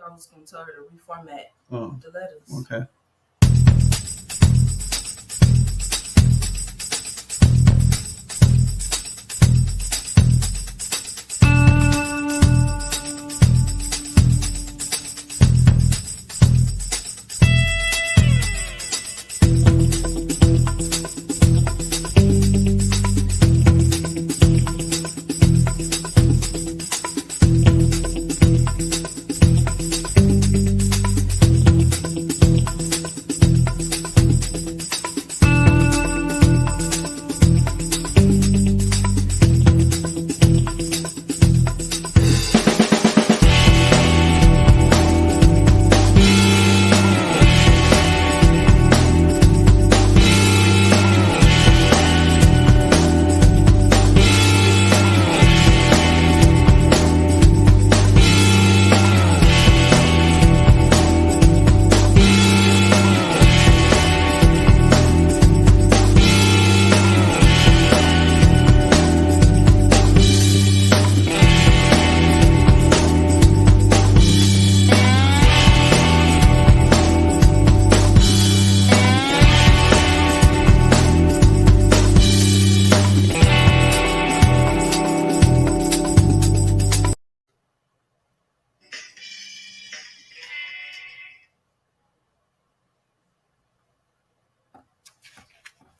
I was going to tell her to reformat the letters. Okay.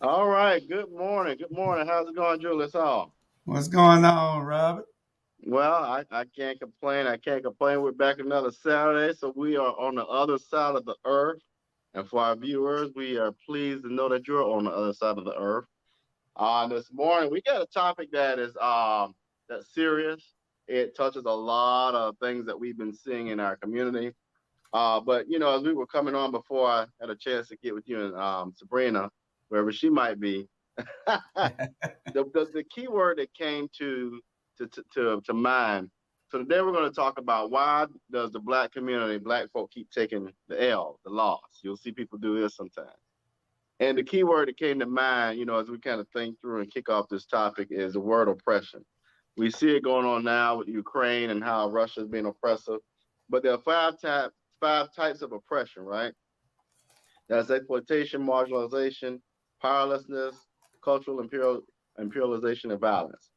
All right. Good morning. Good morning. How's it going, Julius Hall? What's going on, Robert? Well, I can't complain. I can't complain. We're back another Saturday, so we are on the other side of the earth. And for our viewers, we are pleased to know that you're on the other side of the earth. This morning, we got a topic that is that's serious. It touches a lot of things that we've been seeing in our community. But as we were coming on before I had a chance to get with you and Sabrina, wherever she might be, the key word that came to mind. So today we're going to talk about why does the black community, black folk, keep taking the L, the loss. You'll see people do this sometimes. And the key word that came to mind, as we kind of think through and kick off this topic, is the word oppression. We see it going on now with Ukraine and how Russia is being oppressive. But there are five types of oppression, right? That's exploitation, marginalization, powerlessness, cultural imperialization, and violence.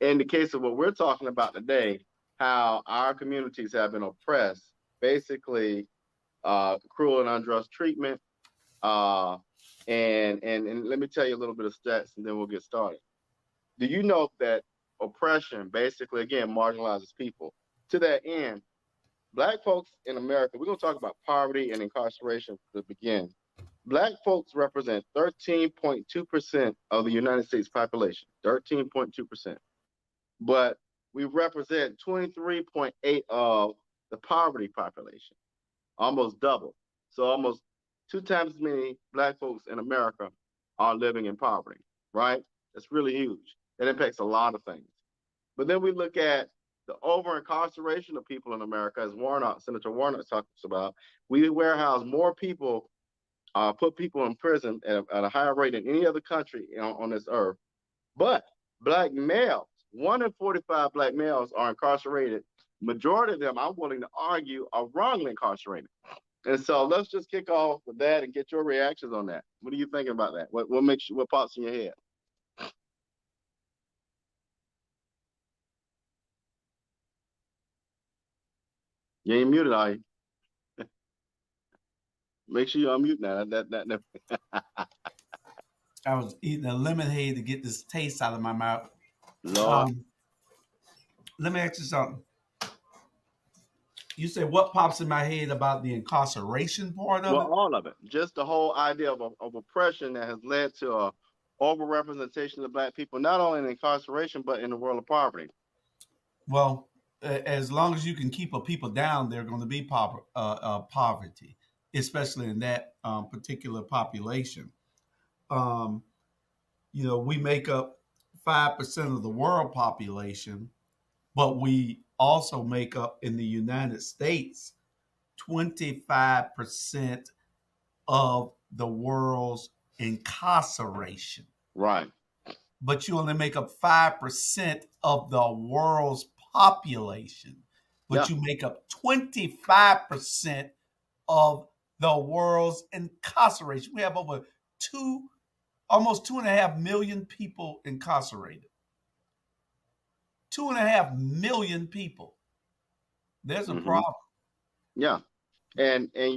In the case of what we're talking about today, how our communities have been oppressed, basically cruel and unjust treatment. And let me tell you a little bit of stats, and then we'll get started. Do you know that oppression basically, again, marginalizes people? To that end, Black folks in America, we're going to talk about poverty and incarceration to begin. Black folks represent 13.2% of the United States population, 13.2%. But we represent 23.8 of the poverty population, almost double. So almost 2 times as many Black folks in America are living in poverty, right? That's really huge. That impacts a lot of things. But then we look at the over-incarceration of people in America, as Senator Warnock talks about. We warehouse more people, put people in prison at a higher rate than any other country on this earth. But Black males, 1 in 45 Black males are incarcerated. Majority of them, I'm willing to argue, are wrongly incarcerated. And so let's just kick off with that and get your reactions on that. What are you thinking about that? What pops in your head? You ain't muted, are you? Make sure you unmute now. I was eating a lemonade to get this taste out of my mouth. Lord. Let me ask you something. You said what pops in my head about the incarceration part of Well, it? all of it. Just the whole idea of oppression that has led to a overrepresentation of Black people, not only in incarceration, but in the world of poverty. Well, as long as you can keep a people down, they're going to be poverty, especially in that particular population. We make up 5% of the world population, but we also make up in the United States 25% of the world's incarceration. Right. But you only make up 5% of the world's population. but you make up 25% of the world's incarceration. We have over almost 2.5 million people incarcerated. 2.5 million people. There's a problem. Yeah. And I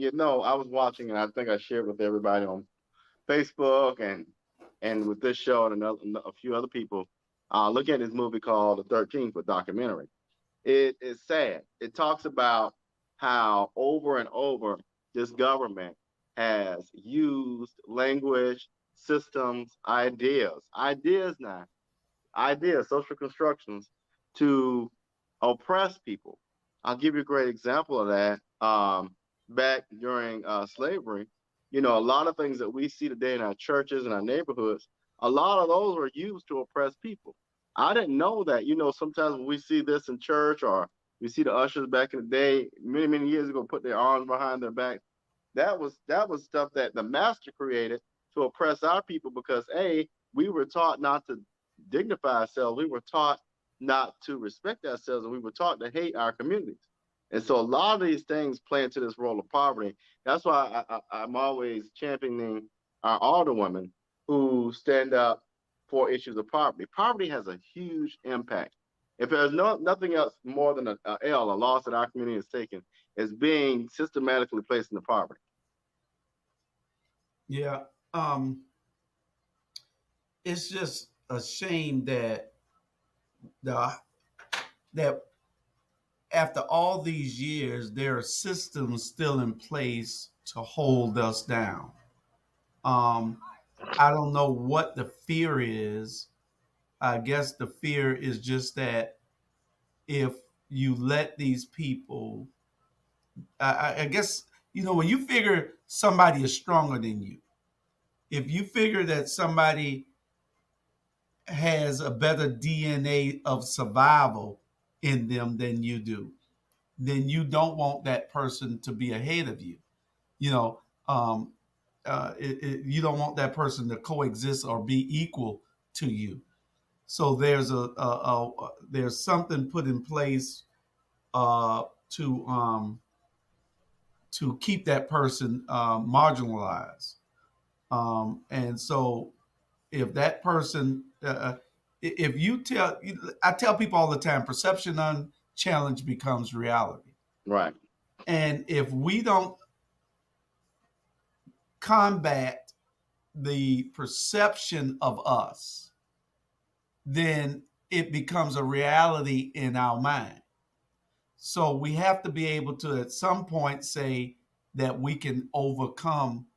was watching, and I think I shared with everybody on Facebook and with this show and a few other people, looking at this movie called The 13th, a documentary. It is sad. It talks about how over and over this government has used language, systems, ideas, social constructions to oppress people. I'll give you a great example of that. Back during slavery, a lot of things that we see today in our churches and our neighborhoods, a lot of those were used to oppress people. I didn't know that. Sometimes when we see this in church or we see the ushers back in the day, many, many years ago, put their arms behind their back. That was stuff that the master created to oppress our people because we were taught not to dignify ourselves. We were taught not to respect ourselves, and we were taught to hate our communities. And so a lot of these things play into this role of poverty. That's why I'm always championing our older women who stand up for issues of poverty. Poverty has a huge impact. If there's nothing else more than a loss that our community has taken, is being systematically placed into poverty. Yeah. It's just a shame the that after all these years, there are systems still in place to hold us down. Um, I don't know what the fear is. I guess the fear is just that if you let these people, I guess, when you figure somebody is stronger than you, if you figure that somebody has a better DNA of survival in them than you do, then you don't want that person to be ahead of you. You know, um, you don't want that person to coexist or be equal to you. So there's something put in place uh, to um, to keep that person marginalized. And so if that person, if you I tell people all the time, perception unchallenged becomes reality. Right. And if we don't combat the perception of us, then it becomes a reality in our mind. So we have to be able to, at some point, say that we can overcome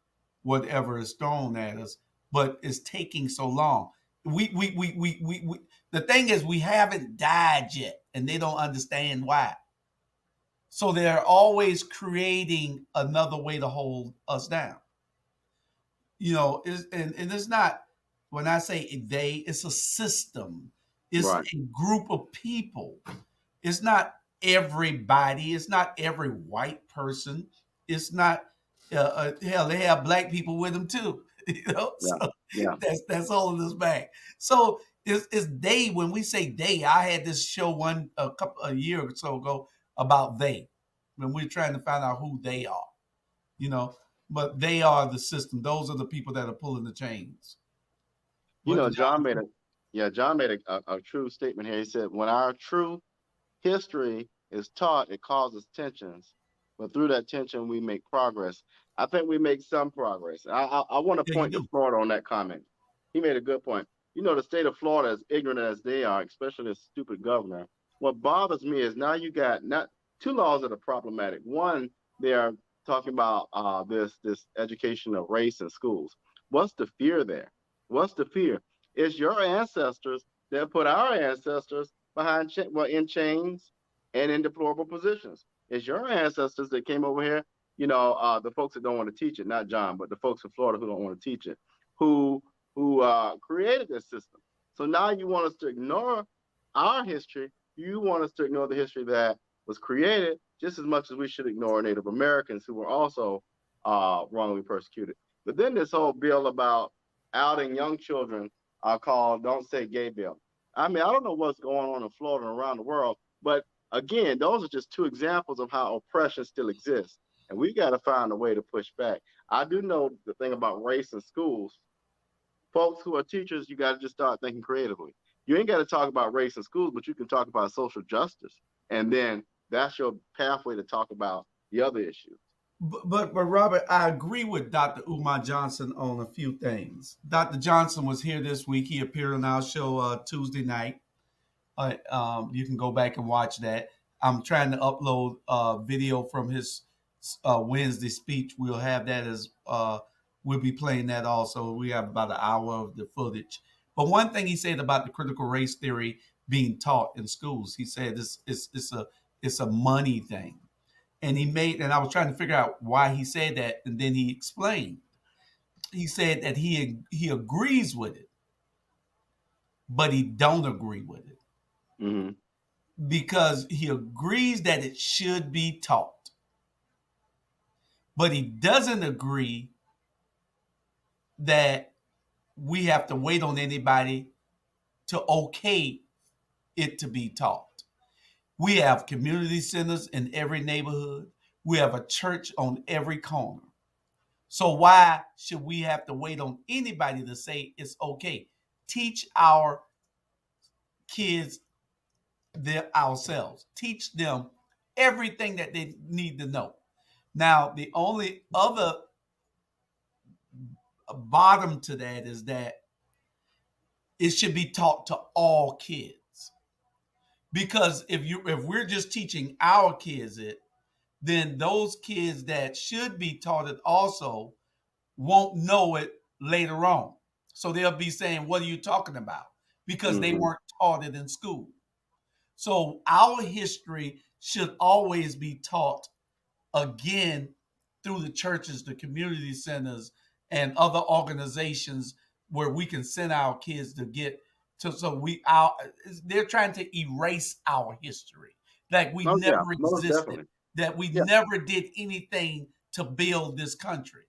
whatever is thrown at us, but it's taking so long. We the thing is, we haven't died yet, and they don't understand why. So they're always creating another way to hold us down. And it's not, when I say they, it's a system, it's Right. a group of people. It's not everybody, it's not every white person, it's not hell, they have black people with them too. Yeah. So Yeah. that's holding us back. So it's they. When we say they, I had this show a year or so ago about they, when we're trying to find out who they are, you know but they are the system. Those are the people that are pulling the chains. What did John made John? a true statement here. He said, when our true history is taught, it causes tensions, but through that tension, we make progress. I think we make some progress. I want to Yeah, you point to do. Florida on that comment. He made a good point. The state of Florida, as ignorant as they are, especially this stupid governor, what bothers me is now you got not two laws that are problematic. One, they are talking about this education of race in schools. What's the fear there? What's the fear? It's your ancestors that put our ancestors in chains and in deplorable positions. It's your ancestors that came over here, the folks that don't want to teach it, not John, but the folks in Florida who don't want to teach it, who created this system. So now you want us to ignore our history. You want us to ignore the history that was created just as much as we should ignore Native Americans who were also wrongly persecuted. But then this whole bill about outing young children called Don't Say Gay Bill. I mean, I don't know what's going on in Florida and around the world, but Again, those are just two examples of how oppression still exists. And we got to find a way to push back. I do know the thing about race in schools. Folks who are teachers, you got to just start thinking creatively. You ain't got to talk about race in schools, but you can talk about social justice. And then that's your pathway to talk about the other issues. But Robert, I agree with Dr. Umar Johnson on a few things. Dr. Johnson was here this week. He appeared on our show Tuesday night. You can go back and watch that. I'm trying to upload a video from his Wednesday speech. We'll have that as we'll be playing that also. We have about an hour of the footage. But one thing he said about the critical race theory being taught in schools, he said it's a money thing. And I was trying to figure out why he said that, and then he explained. He said that he agrees with it, but he don't agree with it. Mm-hmm. Because he agrees that it should be taught, but he doesn't agree that we have to wait on anybody to okay it to be taught. We have community centers in every neighborhood. We have a church on every corner. So why should we have to wait on anybody to say it's okay? Teach our kids ourselves. Teach them everything that they need to know. Now, the only other bottom to that is that it should be taught to all kids. Because if we're just teaching our kids it, then those kids that should be taught it also won't know it later on. So they'll be saying, "What are you talking about?" Because they Mm-hmm. weren't taught it in school. So our history should always be taught again through the churches, the community centers, and other organizations where we can send our kids to get to. So they're trying to erase our history, like we Oh yeah, never most existed, definitely. that we Yeah. never did anything to build this country,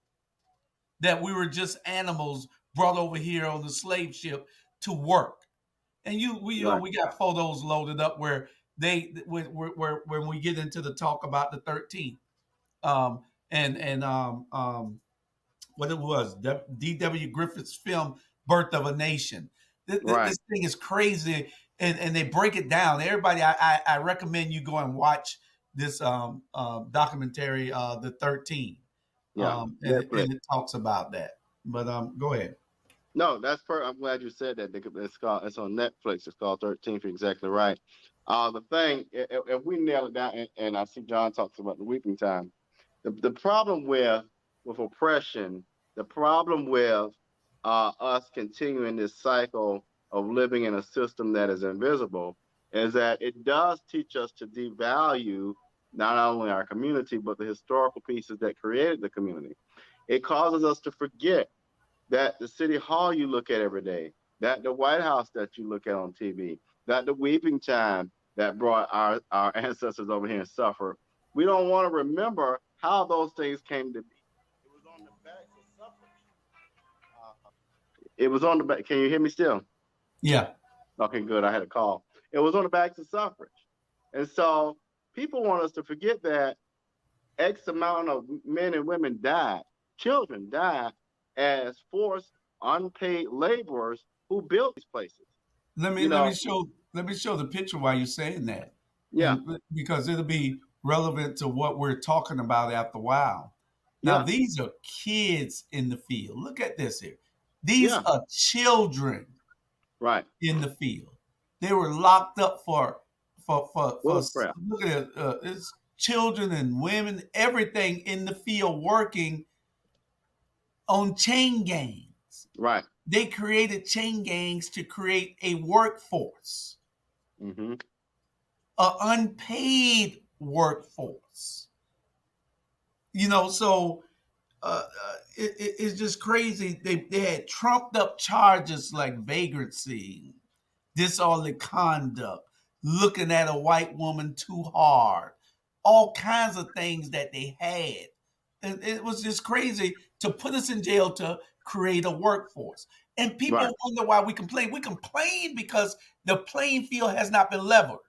that we were just animals brought over here on the slave ship to work. And Right. we got photos loaded up where when we get into the talk about the 13th, um, and what it was, D.W. Griffith's film "Birth of a Nation." Right. This thing is crazy, and they break it down. Everybody, I recommend you go and watch this documentary, "The 13," Yeah. and Netflix. it talks about that. But go ahead. No, that's per. I'm glad you said that because it's on Netflix. It's called 13th. You're exactly right. The thing, if we nail it down, and I see John talks about the weeping time. The problem with oppression, the problem with us continuing this cycle of living in a system that is invisible, is that it does teach us to devalue not only our community but the historical pieces that created the community. It causes us to forget that the city hall you look at every day, that the White House that you look at on TV, that the weeping time that brought our ancestors over here and suffer. We don't want to remember how those things came to be. It was on the backs of suffrage. Uh, it was on the back. Can you hear me still? Yeah. Okay, good. I had a call. It was on the backs of suffrage. And so people want us to forget that X amount of men and women died, children died as forced unpaid laborers who built these places. let me You let me know, show let me show the picture while you're saying that, yeah, and because it'll be relevant to what we're talking about after a while. Now yeah, these are kids in the field. Look at this here. These yeah, are children right. in the field. They were locked up for Bullcrap, look at it. It's children and women, everything in the field working on chain gangs. right. They created chain gangs to create a workforce, Mm-hmm. an unpaid workforce. So it's just crazy. They had trumped up charges like vagrancy, disorderly conduct, looking at a white woman too hard, all kinds of things that they had. And it was just crazy to put us in jail to create a workforce. And Right. people wonder why we complain. We complain because the playing field has not been leveled.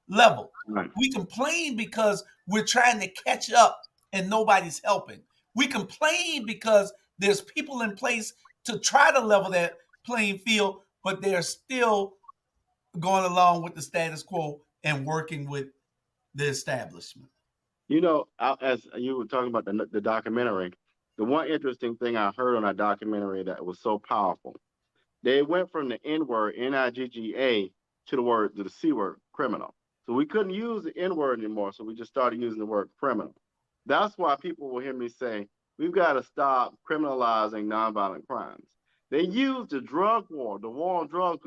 level. Right. We complain because we're trying to catch up and nobody's helping. We complain because there's people in place to try to level that playing field, but they're still going along with the status quo and working with the establishment. As you were talking about the documentary, the one interesting thing I heard on that documentary that was so powerful, they went from the N word, NIGGA, to the C word, criminal. So we couldn't use the N word anymore. So we just started using the word criminal. That's why people will hear me say, we've got to stop criminalizing nonviolent crimes. They used the drug war, the war on drugs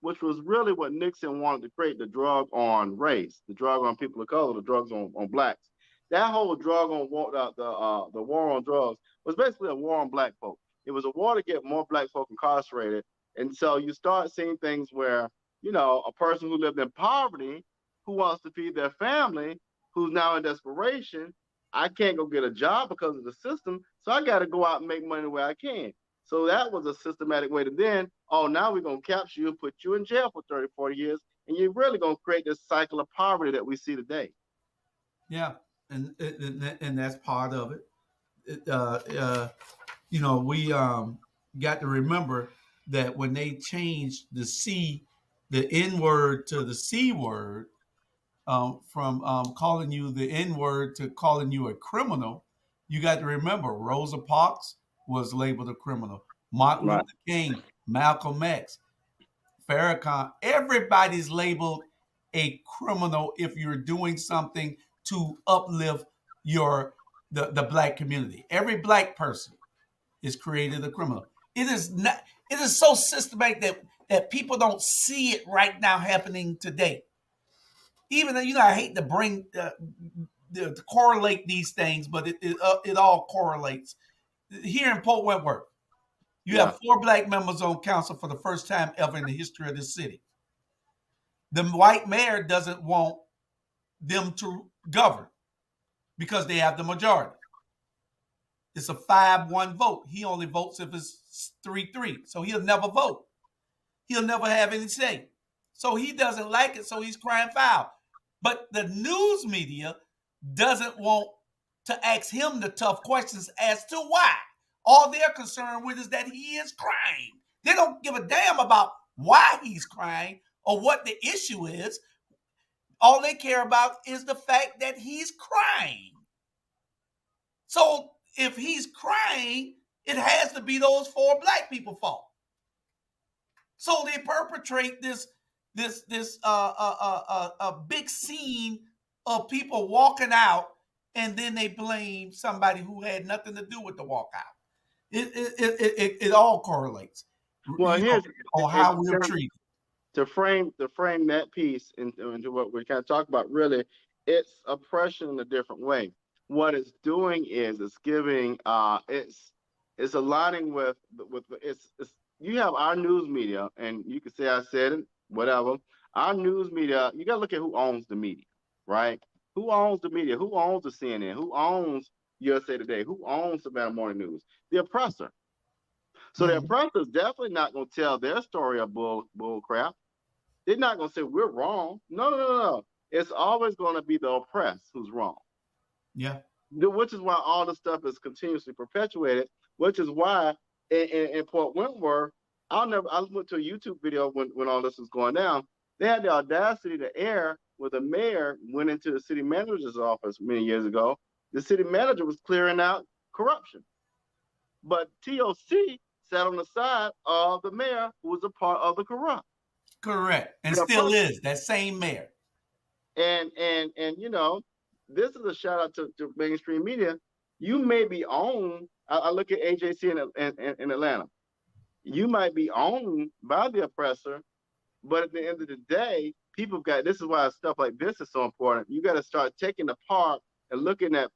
which was really what Nixon wanted to create, the drug on race, the drug on people of color, the drugs on blacks. That whole drug on war, the war on drugs was basically a war on black folk. It was a war to get more black folk incarcerated. And so you start seeing things where, a person who lived in poverty, who wants to feed their family, who's now in desperation, I can't go get a job because of the system. So I got to go out and make money where I can. So that was a systematic way to then, now we're going to capture you and put you in jail for 30, 40 years. And you're really going to create this cycle of poverty that we see today. Yeah, and that's part of it. We got to remember that when they changed the N word to the C word, from calling you the N word to calling you a criminal, you got to remember Rosa Parks was labeled a criminal. Martin Right. Luther King, Malcolm X, Farrakhan, everybody's labeled a criminal if you're doing something to uplift the black community. Every black person is created a criminal. It is not. It is so systematic that people don't see it right now happening today. Even though I hate to bring to correlate these things, but it all correlates. Here in Port Wentworth, you Yeah. have 4 black members on council for the first time ever in the history of this city. The white mayor doesn't want them to govern because they have the majority. It's a 5-1 vote. He only votes if it's 3-3. So he'll never vote. He'll never have any say. So he doesn't like it, so he's crying foul. But the news media doesn't want to ask him the tough questions as to why. All they're concerned with is that he is crying. They don't give a damn about why he's crying or what the issue is. All they care about is the fact that he's crying. So if he's crying, it has to be those 4 black people's fault. So they perpetrate this big scene of people walking out, and then they blame somebody who had nothing to do with the walkout. It all correlates, Well, here's on how we're treated. To frame that piece into what we're kind of talking about. Really, it's oppression in a different way. What it's doing is it's giving it's aligning with it's you have our news media, and you can say I said it, whatever. Our news media, you got to look at who owns the media, right? Who owns the media? Who owns the CNN? Who owns USA Today? Who owns the Savannah Morning News? The oppressor. So the oppressor is definitely not going to tell their story of bull crap. They're not going to say we're wrong. No, no, no, no. It's always going to be the oppressed who's wrong. Yeah. Which is why all this stuff is continuously perpetuated. Which is why in Port Wentworth, I went to a YouTube video when all this was going down. They had the audacity to air where the mayor went into the city manager's office many years ago. The city manager was clearing out corruption, but TOC sat on the side of the mayor who was a part of the corrupt. Correct. And still is that same mayor. And this is a shout out to mainstream media. You may be owned. I look at AJC in Atlanta. You might be owned by the oppressor, but at the end of the day, people got. This is why stuff like this is so important. You got to start taking apart and looking at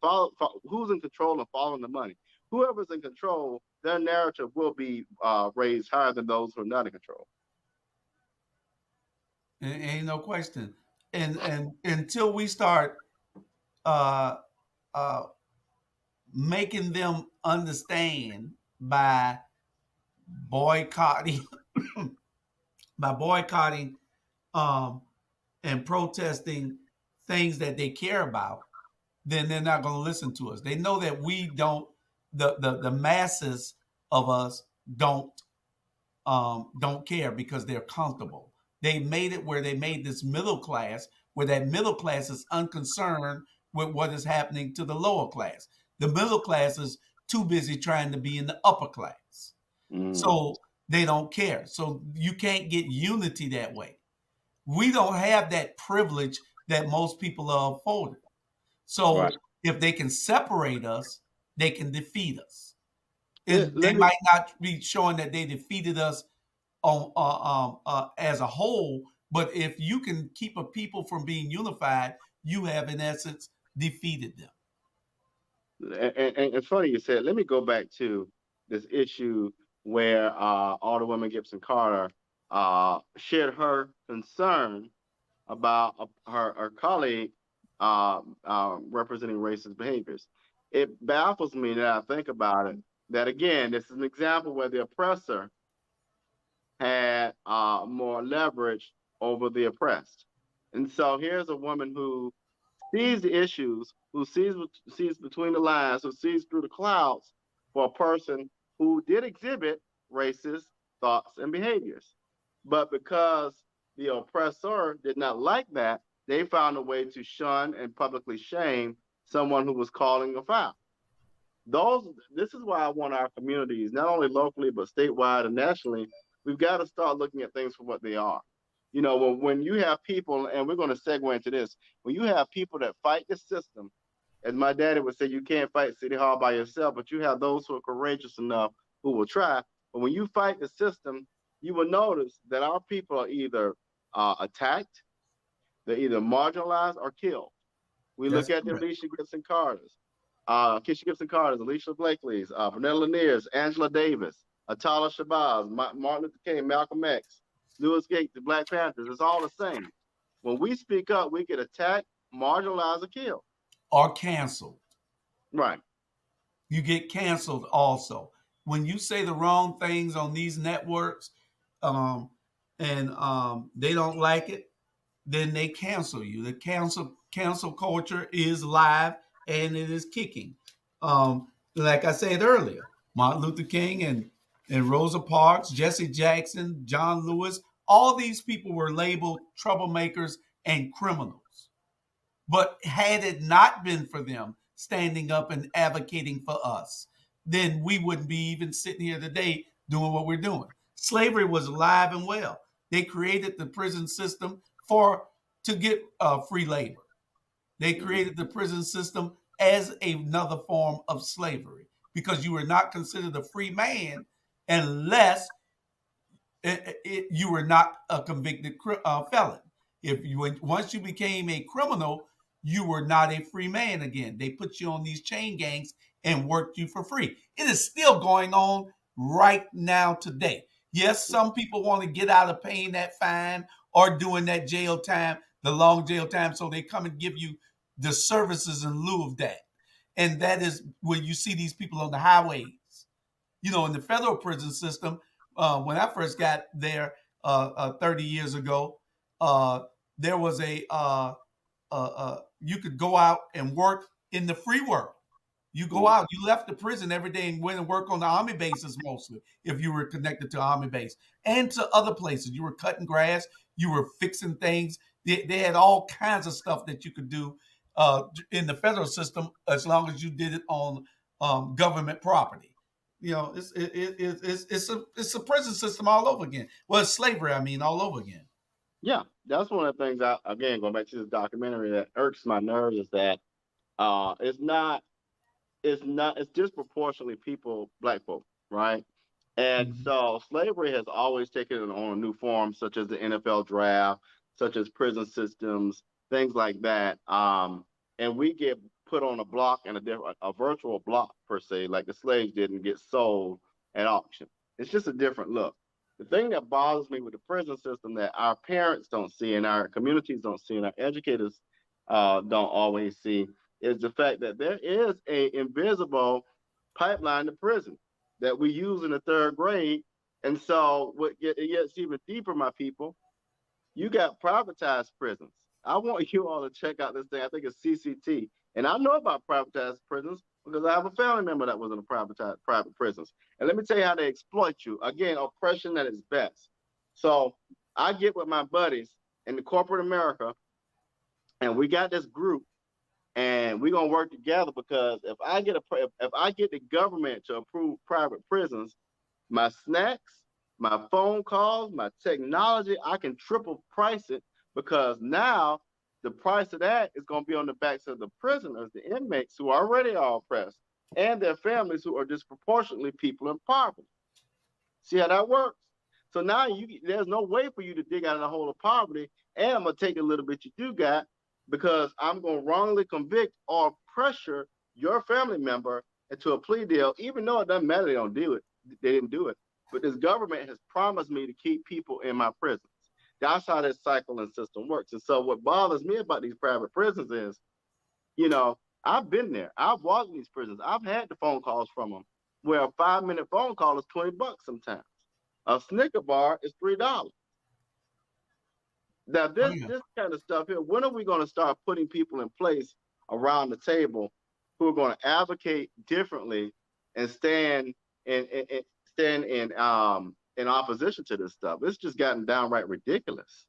who's in control and following the money. Whoever's in control, their narrative will be raised higher than those who are not in control. Ain't no question. And until we start uh, uh, making them understand by boycotting by boycotting um, and protesting things that they care about, then they're not going to listen to us. They know that we don't, the masses of us don't care because they're comfortable. They made it where they made this middle class, where that middle class is unconcerned with what is happening to the lower class. The middle class is too busy trying to be in the upper class. Mm. So they don't care. So you can't get unity that way. We don't have that privilege that most people are afforded. Right. So if they can separate us, they can defeat us. And they Let me might not be showing that they defeated us on as a whole, but if you can keep a people from being unified, you have in essence defeated them. and it's funny you said. Let me go back to this issue where Alderwoman Gibson Carter shared her concern about her colleague representing racist behaviors. It baffles me that I think about it. That again, this is an example where the oppressor had more leverage over the oppressed. And so here's a woman who sees the issues, who sees between the lines, who sees through the clouds for a person who did exhibit racist thoughts and behaviors. But because the oppressor did not like that, they found a way to shun and publicly shame someone who was calling a foul. This is why I want our communities, not only locally but statewide and nationally, we've got to start looking at things for what they are. You know, when you have people, and we're going to segue into this, when you have people that fight the system, as my daddy would say, you can't fight City Hall by yourself, but you have those who are courageous enough who will try. But when you fight the system, you will notice that our people are either attacked, they're either marginalized or killed. We look That's at the correct. Alicia Gibson Carters, Keisha Gibson Carter's, Alicia Blakely's, Vanessa Lanier's, Angela Davis, Atala Shabazz, Martin Luther King, Malcolm X, Lewis Gates, the Black Panthers. It's all the same. When we speak up, we get attacked, marginalized, or killed. Or canceled. Right. You get canceled also. When you say the wrong things on these networks, um, and they don't like it, then they cancel you. The cancel culture is live and it is kicking. Like I said earlier, Martin Luther King and Rosa Parks, Jesse Jackson, John Lewis, all these people were labeled troublemakers and criminals. But had it not been for them standing up and advocating for us, then we wouldn't be even sitting here today doing what we're doing. Slavery was alive and well. They created the prison system for to get free labor. They created the prison system as another form of slavery because you were not considered a free man unless you were not a convicted felon. If you once you became a criminal, you were not a free man again. They put you on these chain gangs and worked you for free. It is still going on right now today. Yes, some people want to get out of paying that fine or doing that jail time, the long jail time, so they come and give you the services in lieu of that. And that is when you see these people on the highways. You know, in the federal prison system, when I first got there 30 years ago, there was you could go out and work in the free world. You go out, you left the prison every day and went and work on the army bases mostly, if you were connected to army base and to other places. You were cutting grass, you were fixing things. They had all kinds of stuff that you could do in the federal system as long as you did it on government property. You know, it's a prison system all over again. Well, it's slavery, I mean, all over again. Yeah, that's one of the things. Again, going back to this documentary, that irks my nerves is that it's not it's disproportionately people, black folk, right? And Mhm. so slavery has always taken on a new form, such as the NFL draft, such as prison systems, things like that. And we get put on a block and a virtual block per se, like the slaves did, and get sold at auction. It's just a different look. The thing that bothers me with the prison system that our parents don't see, and our communities don't see, and our educators don't always see, is the fact that there is a invisible pipeline to prison that we use in the third grade. And so what it gets even deeper, my people, You got privatized prisons. I want you all to check out this thing. I think it's CCT. And I know about privatized prisons because I have a family member that was in a privatized private prisons. And let me tell you how they exploit you. Again, oppression at its best. So I get with my buddies in the corporate America, and we got this group, and we're gonna work together because if I get the government to approve private prisons, my snacks, my phone calls, my technology, I can triple price it because now the price of that is going to be on the backs of the prisoners, the inmates who already are oppressed, and their families who are disproportionately people in poverty. See how that works? So now there's no way for you to dig out of the hole of poverty, and I'm gonna take a little bit you do got because I'm gonna wrongly convict or pressure your family member into a plea deal, even though it doesn't matter they don't do it, they didn't do it. But this government has promised me to keep people in my prisons. That's how this cycle and system works. And so what bothers me about these private prisons is, you know, I've been there. I've walked in these prisons. I've had the phone calls from them where a 5-minute phone call is $20 sometimes. A Snicker bar is $3. Now, Oh this yeah. this kind of stuff here, when are we going to start putting people in place around the table who are going to advocate differently and stand in opposition to this stuff? It's just gotten downright ridiculous.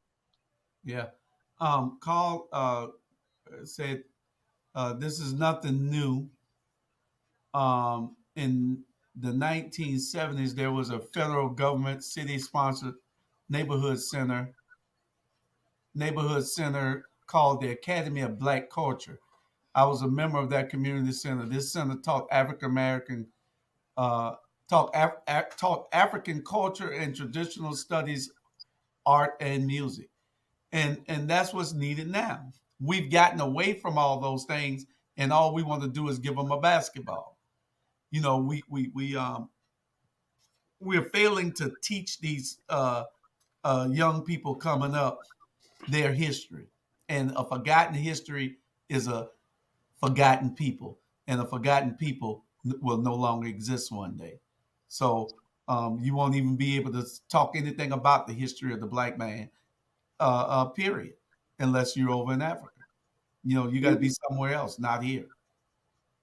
Yeah. Carl said this is nothing new. In the 1970s, there was a federal government city-sponsored neighborhood center neighborhood center called the Academy of Black Culture. I was a member of that community center. This center taught African American taught African culture and traditional studies, art and music, and that's what's needed now. We've gotten away from all those things, and all we want to do is give them a basketball. You know, we're failing to teach these young people coming up their history, and a forgotten history is a forgotten people, and a forgotten people will no longer exist one day. So you won't even be able to talk anything about the history of the black man, period, unless you're over in Africa. You know, you got to be somewhere else, not here.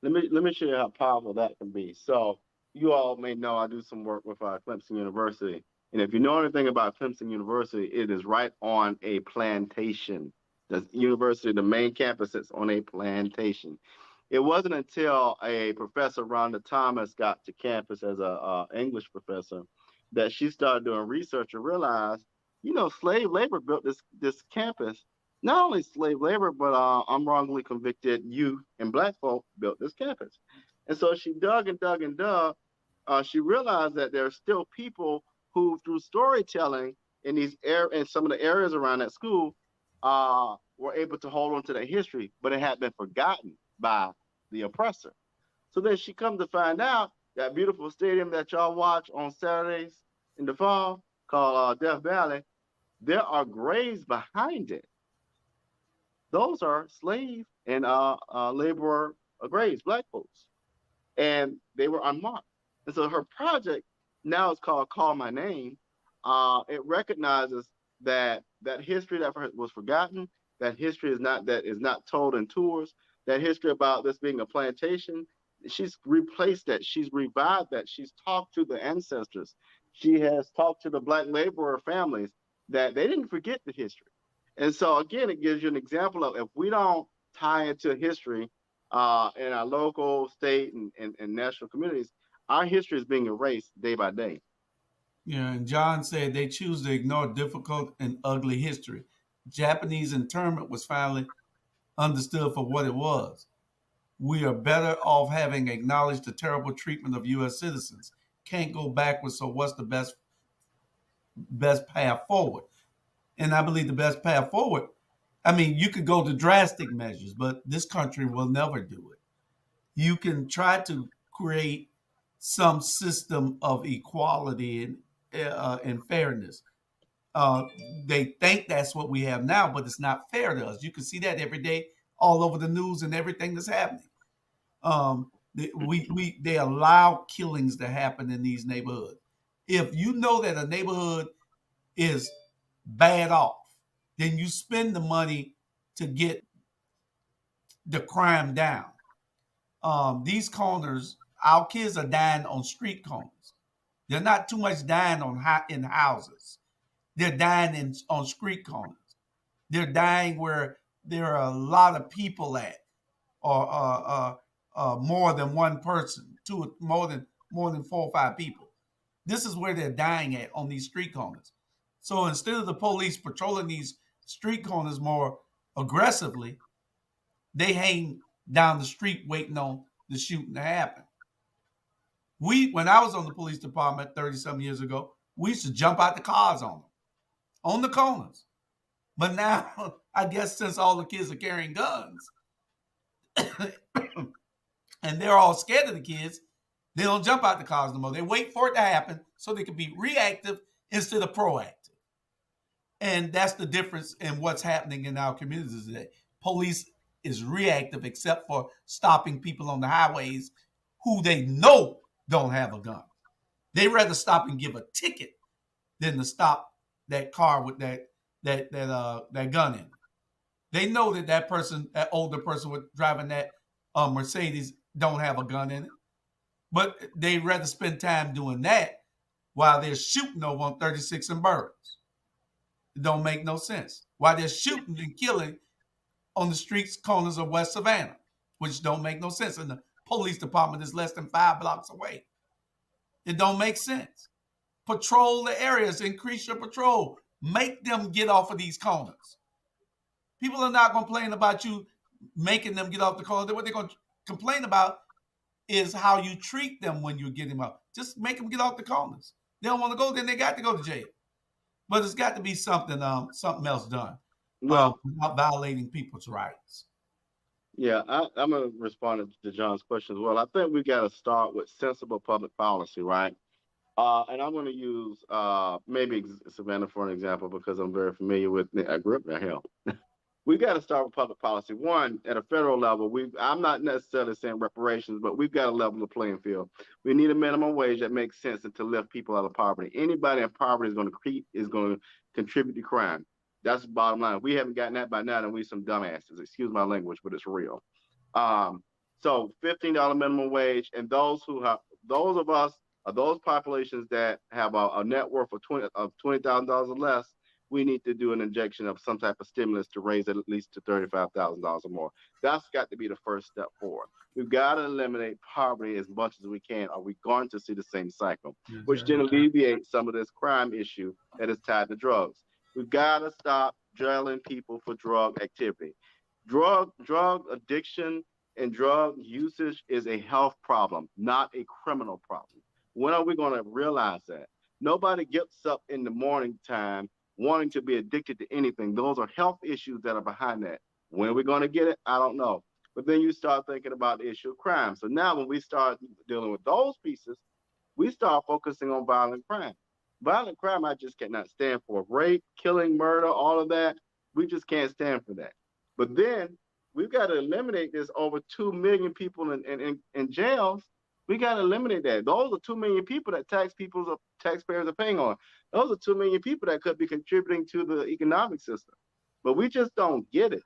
Let me show you how powerful that can be. So you all may know I do some work with Clemson University, and if you know anything about Clemson University, it is right on a plantation. The university, the main campus, is on a plantation. It wasn't until a professor, Rhonda Thomas, got to campus as a English professor that she started doing research and realized, slave labor built this campus. Not only slave labor, but I'm wrongly convicted youth and black folk built this campus. And so she dug and dug and dug. She realized that there are still people who, through storytelling in some of the areas around that school, were able to hold on to their history, but it had been forgotten by the oppressor. So then she comes to find out that beautiful stadium that y'all watch on Saturdays in the fall called Death Valley, there are graves behind it. Those are slave and laborer graves, black folks, and they were unmarked. And so her project now is called Call My Name. It recognizes that history that was forgotten, that history is not told in tours, that history about this being a plantation. She's replaced that. She's revived that. She's talked to the ancestors. She has talked to the black laborer families that they didn't forget the history. And so again, it gives you an example of if we don't tie into history in our local, state, and national communities, our history is being erased day by day. Yeah, and John said they choose to ignore difficult and ugly history. Japanese internment was finally understood for what it was. We are better off having acknowledged the terrible treatment of U.S. citizens. Can't go backwards, so what's the best path forward? And I believe the best path forward, I mean, you could go to drastic measures, but this country will never do it. You can try to create some system of equality and fairness. Uh, they think that's what we have now, but it's not fair to us. You can see that every day all over the news and everything that's happening. They allow killings to happen in these neighborhoods. If you know that a neighborhood is bad off, then you spend the money to get the crime down. These corners, our kids are dying on street corners. They're not too much dying in houses. They're dying on street corners. They're dying where there are a lot of people at, or more than one person, more than 4 or 5 people. This is where they're dying at on these street corners. So instead of the police patrolling these street corners more aggressively, they hang down the street waiting on the shooting to happen. When I was on the police department 30 some years ago, we used to jump out the cars on them, on the corners. But now, I guess since all the kids are carrying guns and they're all scared of the kids, they don't jump out the cars no more. They wait for it to happen so they can be reactive instead of proactive. And that's the difference in what's happening in our communities today. Police is reactive except for stopping people on the highways who they know don't have a gun. They rather stop and give a ticket than to stop that car with that gun in it. They know that older person with driving that Mercedes don't have a gun in it, but they rather spend time doing that while they're shooting over on 36 and Burroughs. It don't make no sense. While they're shooting and killing on the streets corners of West Savannah, which don't make no sense. And the police department is less than 5 blocks away. It don't make sense. Patrol the areas, increase your patrol. Make them get off of these corners. People are not complaining about you making them get off the corner. What they're going to complain about is how you treat them when you get them up. Just make them get off the corners. They don't want to go, then they got to go to jail. But it's got to be something else done. Well, without violating people's rights. yeah, I'm going to respond to John's question as well. I think we got to start with sensible public policy, right? And I'm going to use maybe Savannah for an example because I'm very familiar with it. I grew up there. Hell, we got to start with public policy. One, at a federal level, I'm not necessarily saying reparations, but we've got to level the playing field. We need a minimum wage that makes sense and to lift people out of poverty. Anybody in poverty is going to contribute to crime. That's the bottom line. We haven't gotten that by now, and we some dumbasses. Excuse my language, but it's real. So $15 minimum wage, and those of us, or those populations that have a net worth of $20,000 or less, we need to do an injection of some type of stimulus to raise it at least to $35,000 or more. That's got to be the first step forward. We've got to eliminate poverty as much as we can, or we're going to see the same cycle, which then alleviates some of this crime issue that is tied to drugs. We've got to stop jailing people for drug activity. Drug addiction and drug usage is a health problem, not a criminal problem. When are we going to realize that? Nobody gets up in the morning time wanting to be addicted to anything. Those are health issues that are behind that. When are we going to get it? I don't know. But then you start thinking about the issue of crime. So now when we start dealing with those pieces, we start focusing on violent crime. Violent crime, I just cannot stand for. Rape, killing, murder, all of that, we just can't stand for that. But then we've got to eliminate this over 2 million people in jails. We got to eliminate that. Those are 2 million people that taxpayers are paying on. Those are 2 million people that could be contributing to the economic system. But we just don't get it.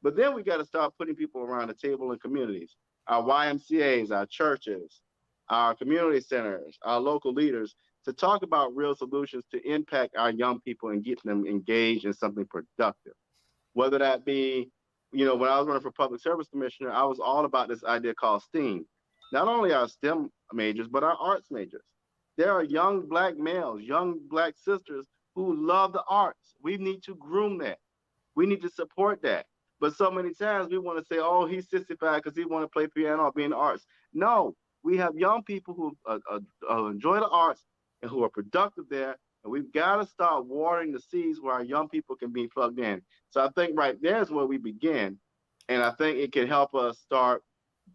But then we got to start putting people around the table in communities, our YMCAs, our churches, our community centers, our local leaders, to talk about real solutions to impact our young people and get them engaged in something productive. Whether that be, when I was running for public service commissioner, I was all about this idea called STEAM. Not only our STEM majors, but our arts majors. There are young Black males, young Black sisters who love the arts. We need to groom that. We need to support that. But so many times we want to say, oh, he's sissified because he want to play piano or be in the arts. No, we have young people who enjoy the arts and who are productive there. And we've got to start watering the seeds where our young people can be plugged in. So I think right there is where we begin. And I think it can help us start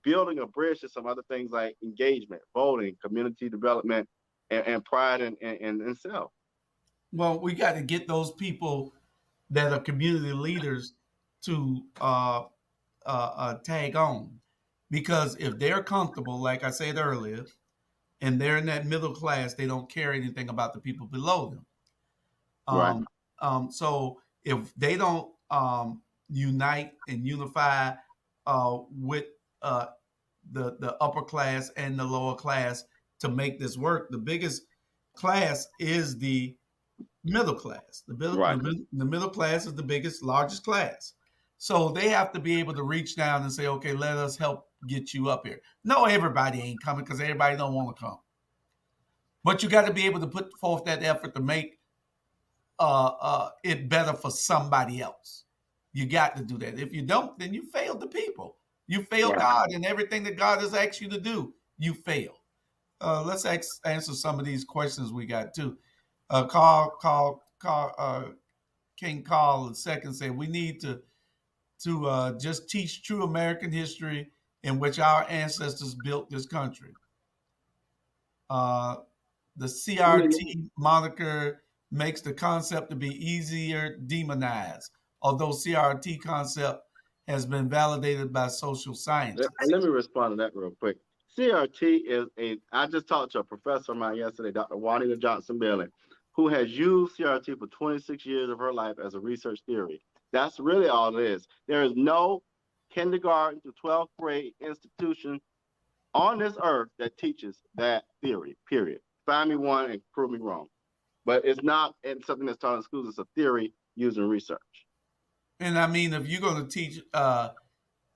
building a bridge to some other things like engagement, voting, community development, and pride in self. Well, we got to get those people that are community leaders to tag on, because if they're comfortable, like I said earlier, and they're in that middle class, they don't care anything about the people below them. Right. So if they don't unite and unify with the upper class and the lower class to make this work, the biggest class is the middle class. Right. The middle class is the biggest, largest class. So they have to be able to reach down and say, okay, let us help get you up here. No, everybody ain't coming because everybody don't want to come. But you got to be able to put forth that effort to make it better for somebody else. You got to do that. If you don't, then you failed the people. You fail Right. God and everything that God has asked you to do. You fail. Let's answer some of these questions we got too. King Carl II said we need to just teach true American history in which our ancestors built this country. Uh, the CRT moniker makes the concept to be easier demonized, although CRT concept has been validated by social scientists. Let me respond to that real quick. CRT is I just talked to a professor of mine yesterday, Dr. Juanita Johnson Bailey, who has used CRT for 26 years of her life as a research theory. That's really all it is. There is no kindergarten to 12th grade institution on this earth that teaches that theory, period. Find me one and prove me wrong. But it's not something that's taught in schools. It's a theory using research. And I mean, if you're going to teach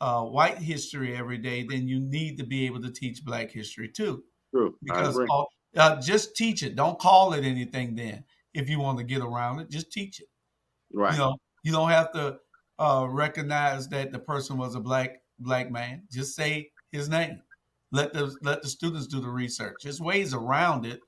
white history every day, then you need to be able to teach Black history too. True. I Because agree. just teach it. Don't call it anything then. If you want to get around it, just teach it. You Right. know, you don't have to recognize that the person was a black man. Just say his name. Let the students do the research. There's ways around it,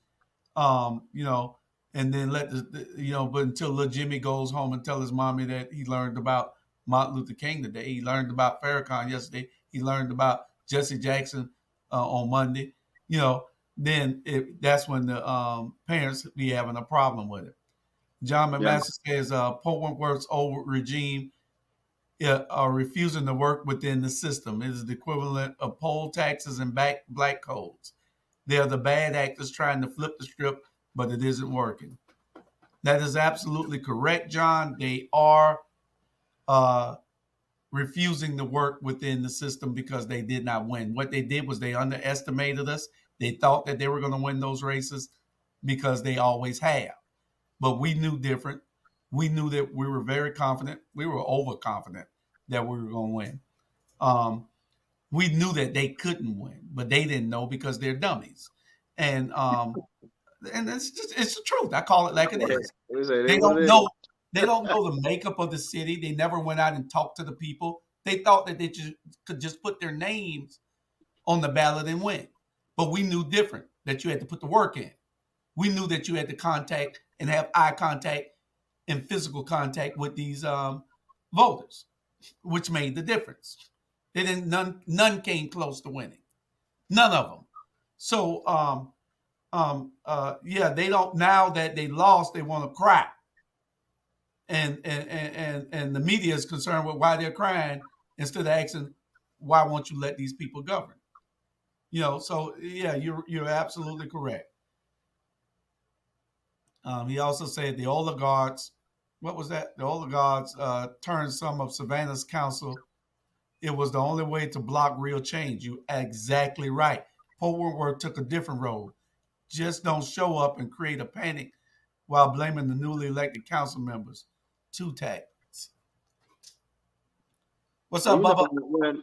you know, and then let but until little Jimmy goes home and tell his mommy that he learned about Martin Luther King today, he learned about Farrakhan yesterday, he learned about Jesse Jackson on Monday, you know, then that's when the parents be having a problem with it. John Yeah. McMaster says Pope Wentworth's old regime are refusing to work within the system. It is the equivalent of poll taxes and black codes. They are the bad actors trying to flip the script, but it isn't working. That is absolutely correct, John. They are uh, refusing to work within the system because they did not win. What they did was they underestimated us. They thought that they were going to win those races because they always have. But we knew different. We knew that we were very confident. We were overconfident that we were going to win. Um, we knew that they couldn't win, but they didn't know because they're dummies. And it's the truth. I call it like it is. We say it They is what don't it know. is. They don't know the makeup of the city. They never went out and talked to the people. They thought that could just put their names on the ballot and win. But we knew different. That you had to put the work in. We knew that you had to contact and have eye contact and physical contact with these voters, which made the difference. They didn't. None came close to winning. None of them. So yeah, they don't. Now that they lost, they want to cry, and the media is concerned with why they're crying instead of asking why won't you let these people govern. So yeah, you're absolutely correct. He also said the oligarchs. What was that? The oligarchs turned some of Savannah's council. It was the only way to block real change. You exactly right. Pope Woodward took a different road. Just don't show up and create a panic while blaming the newly elected council members. Two tactics. What's And up, you know Bubba?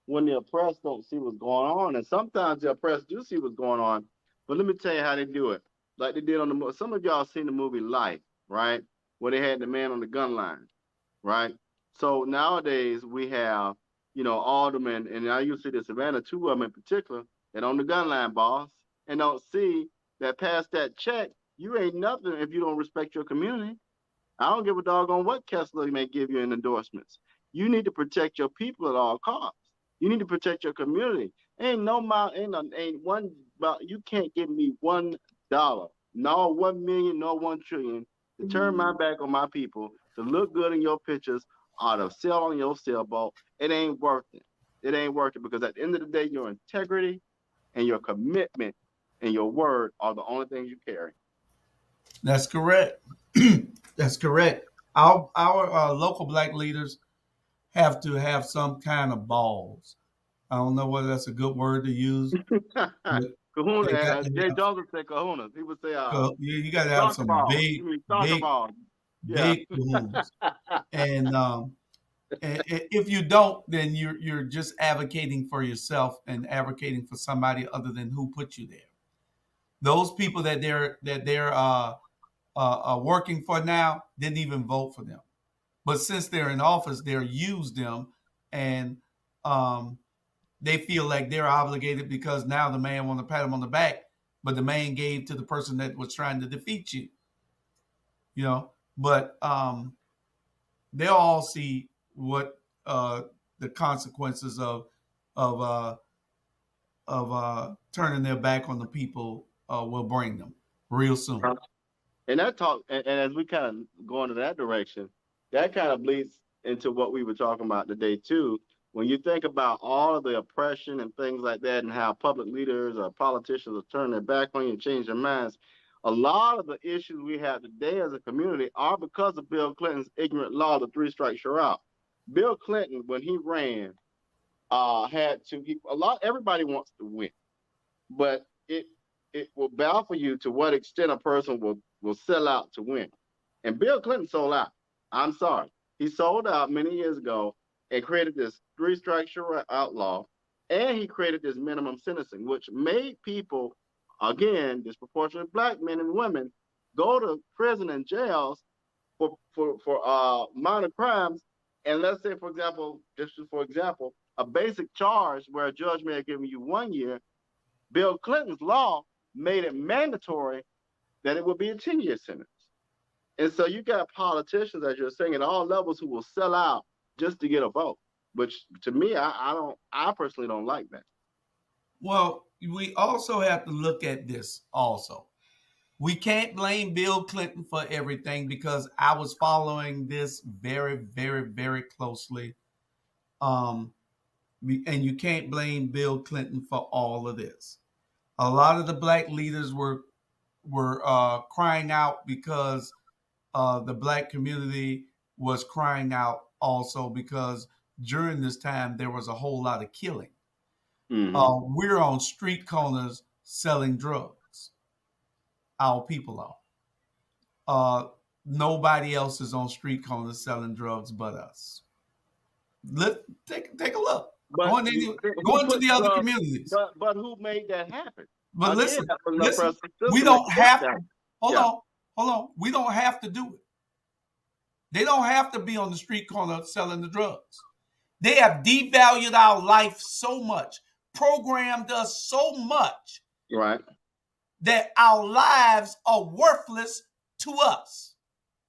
when the oppressed don't see what's going on, and sometimes the oppressed do see what's going on. But let me tell you how they do it. Like they did on the some of y'all seen the movie Life, right? Where they had the man on the gun line, right? So nowadays we have, aldermen, and I used to see the Savannah, two of them in particular, that on the gun line, boss, and don't see that past that check, you ain't nothing if you don't respect your community. I don't give a doggone what Kessler may give you in endorsements. You need to protect your people at all costs. You need to protect your community. Ain't no amount, ain't one. You can't give me $1, no 1 million, no 1 trillion to turn my back on my people to look good in your pictures or to sell on your sailboat. It ain't worth it. It ain't worth it because at the end of the day, your integrity and your commitment and your word are the only things you carry. That's correct. That's correct. Our local black leaders have to have some kind of balls. I don't know whether that's a good word to use, but Kahuna, they got to Jay have. Jones would say kahunas. He would say You got to have soccer some ball. big, You mean soccer big, ball. Yeah. big kahunas. And if you don't, then you're just advocating for yourself and advocating for somebody other than who put you there. Those people that they're working for now didn't even vote for them, but since they're in office, they're used them, and um, they feel like they're obligated because now the man want to pat him on the back, but the man gave to the person that was trying to defeat you. You know, but they'll all see what the consequences of uh, turning their back on the people will bring them real soon. And that talk, and as we kind of go into that direction, that kind of bleeds into what we were talking about today too. When you think about all of the oppression and things like that, and how public leaders or politicians are turning their back on you and change their minds, a lot of the issues we have today as a community are because of Bill Clinton's ignorant law, the three strikes you're out. Bill Clinton, when he ran, had to. Everybody wants to win, but it will baffle you to what extent a person will sell out to win. And Bill Clinton sold out. I'm sorry. He sold out many years ago and created this three strikes you're out law, and he created this minimum sentencing, which made people, again, disproportionately black men and women, go to prison and jails for minor crimes. And let's say, for example, a basic charge where a judge may have given you 1 year, Bill Clinton's law made it mandatory that it would be a 10-year sentence. And so you got politicians, as you're saying, at all levels who will sell out just to get a vote, which to me, I personally don't like that. Well, we also have to look at this also. We can't blame Bill Clinton for everything because I was following this very, very, very closely. Um, and you can't blame Bill Clinton for all of this. A lot of the black leaders were crying out because the black community was crying out also because during this time there was a whole lot of killing. We're on street corners selling drugs. Our people are. Nobody else is on street corners selling drugs but us. Take a look. But Go into the other communities. But who made that happen? But Again, listen. We don't have to. Hold on. We don't have to do it. They don't have to be on the street corner selling the drugs. They have devalued our life so much, programmed us so much, right, that our lives are worthless to us.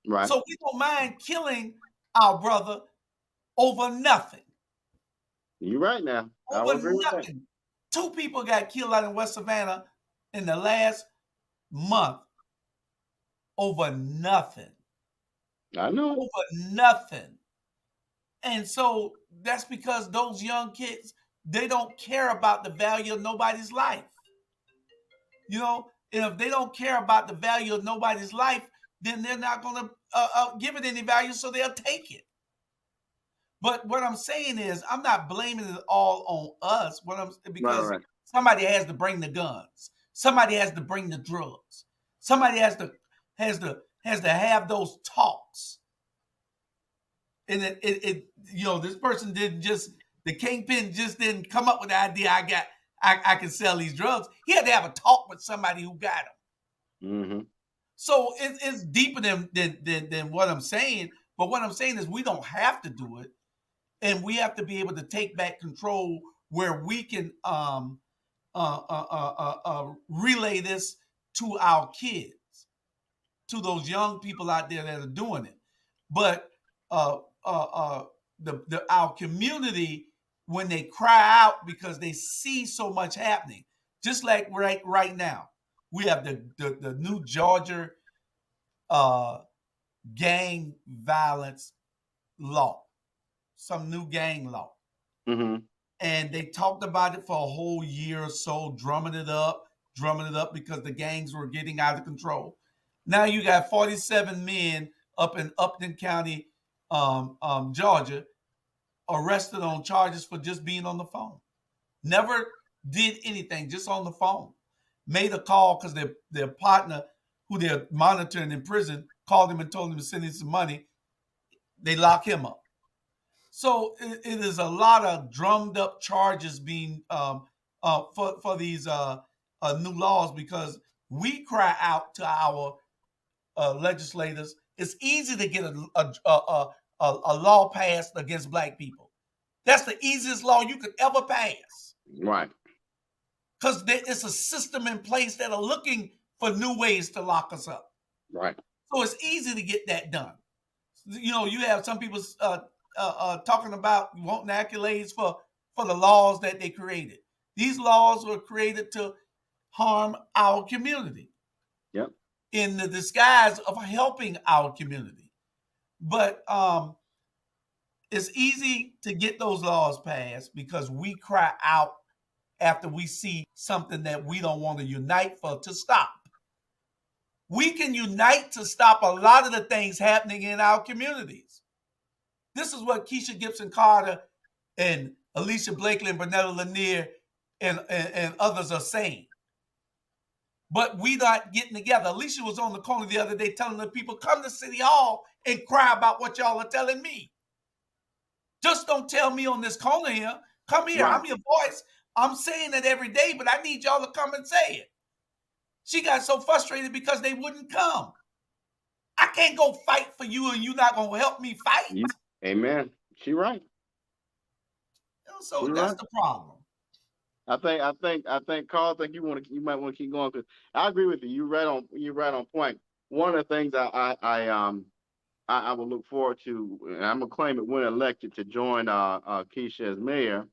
Right. So we don't mind killing our brother over nothing. You're right now. Over nothing. 2 people got killed out in West Savannah in the last month over nothing. I know. Over nothing. And so that's because those young kids, they don't care about the value of nobody's life. You know, and if they don't care about the value of nobody's life, then they're not going to give it any value, so they'll take it. But what I'm saying is, I'm not blaming it all on us. Because somebody has to bring the guns, somebody has to bring the drugs, somebody has to have those talks. And this person the kingpin just didn't come up with the idea. I can sell these drugs. He had to have a talk with somebody who got him. Mm-hmm. So it's deeper than what I'm saying. But what I'm saying is we don't have to do it. And we have to be able to take back control where we can relay this to our kids, to those young people out there that are doing it. But our community, when they cry out because they see so much happening, just like right now, we have the new Georgia gang violence law. Some new gang law. Mm-hmm. And they talked about it for a whole year or so, drumming it up because the gangs were getting out of control. Now you got 47 men up in Upton County, Georgia, arrested on charges for just being on the phone. Never did anything, just on the phone. Made a call because their partner, who they're monitoring in prison, called him and told him to send him some money. They lock him up. So it is a lot of drummed up charges being for these new laws, because we cry out to our legislators. It's easy to get a law passed against black people. That's the easiest law you could ever pass. Right. Because it's a system in place that are looking for new ways to lock us up. Right. So it's easy to get that done. You know, you have some people talking about wanting accolades for the laws that they created. These laws were created to harm our community. Yep. In the disguise of helping our community. But it's easy to get those laws passed because we cry out after we see something that we don't want to unite for to stop. We can unite to stop a lot of the things happening in our communities. This is what Keisha Gibson Carter and Alicia Blakely and Bernetta Lanier and others are saying. But we not getting together. Alicia was on the corner the other day telling the people, come to City Hall and cry about what y'all are telling me. Just don't tell me on this corner here. Come here. Right. I'm your voice. I'm saying it every day, but I need y'all to come and say it. She got so frustrated because they wouldn't come. I can't go fight for you and you not going to help me fight. Amen. She right. So she that's right. The problem. I think, Carl. I think you might want to keep going, because I agree with you. You're right on point. One of the things I will look forward to, and I'm gonna claim it when elected to join Keisha as mayor.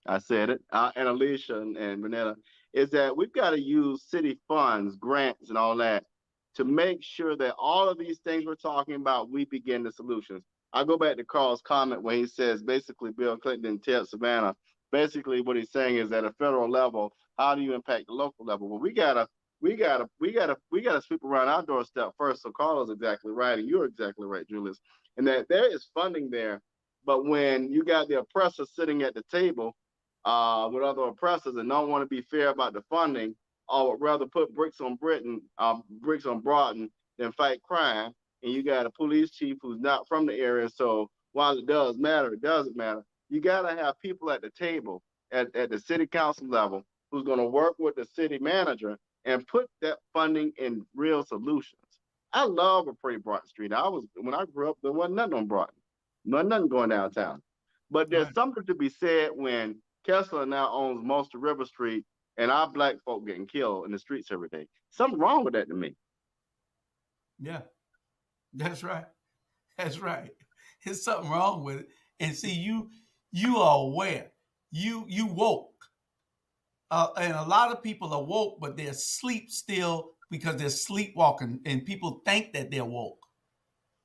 I said it, and Alicia and Renetta, is that we've got to use city funds, grants, and all that to make sure that all of these things we're talking about, we begin the solutions. I go back to Carl's comment where he says basically Bill Clinton and Ted Savannah. Basically, what he's saying is at a federal level, how do you impact the local level? Well, we gotta sweep around our doorstep first. So Carlos is exactly right, and you're exactly right, Julius, and that there is funding there. But when you got the oppressor sitting at the table with other oppressors and don't want to be fair about the funding, or would rather put bricks on Broughton than fight crime, and you got a police chief who's not from the area, so while it does matter, it doesn't matter. You got to have people at the table at the city council level who's going to work with the city manager and put that funding in real solutions. I love a pretty Broughton Street. When I grew up, there wasn't nothing on Broughton. Nothing going downtown. But there's something to be said when Kessler now owns most of River Street and our black folk getting killed in the streets every day. Something wrong with that to me. Yeah, that's right. That's right. There's something wrong with it. And see, you are aware. You woke. And a lot of people are woke, but they're asleep still because they're sleepwalking, and people think that they're woke.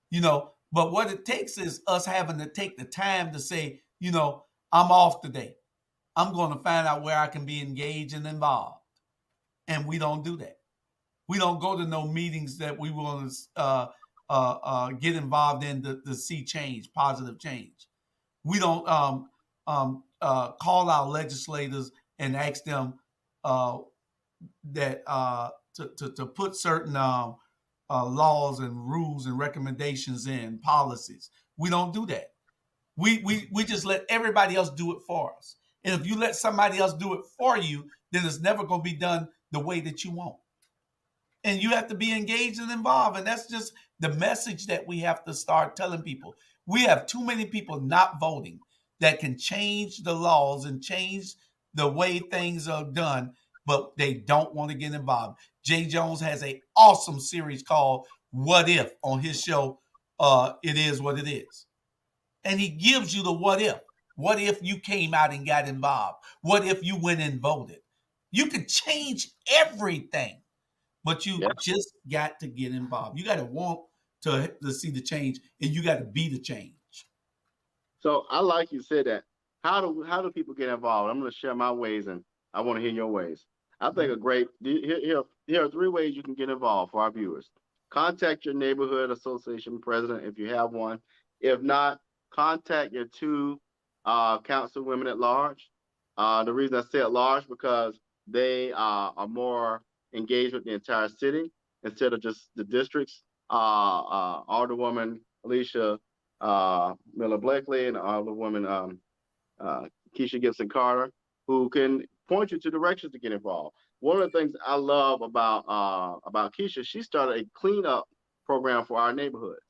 You know, but what it takes is us having to take the time to say, you know, I'm off today. I'm going to find out where I can be engaged and involved. And we don't do that. We don't go to no meetings that we want to get involved in to see change, positive change. We don't call our legislators and ask them that to put certain laws and rules and recommendations in policies. We don't do that. We just let everybody else do it for us. And if you let somebody else do it for you, then it's never going to be done the way that you want. And you have to be engaged and involved. And that's just the message that we have to start telling people. We have too many people not voting that can change the laws and change the way things are done, but they don't want to get involved. Jay Jones has an awesome series called What If on his show, It Is What It Is. And he gives you the what if. What if you came out and got involved? What if you went and voted? You could change everything, but you just got to get involved. You got to want to see the change, and you got to be the change. So I like you said that. How do people get involved? I'm going to share my ways, and I want to hear your ways. I think here are 3 ways you can get involved for our viewers. contact your neighborhood association president if you have one. If not, contact your two councilwomen at large. The reason I say at large because they are more engaged with the entire city instead of just the districts. Alderwoman Alicia Miller Blakely and Alderwoman uh, Keisha Gibson Carter, who can point you to directions to get involved. One of the things I love about Keisha, she started a cleanup program for our neighborhoods.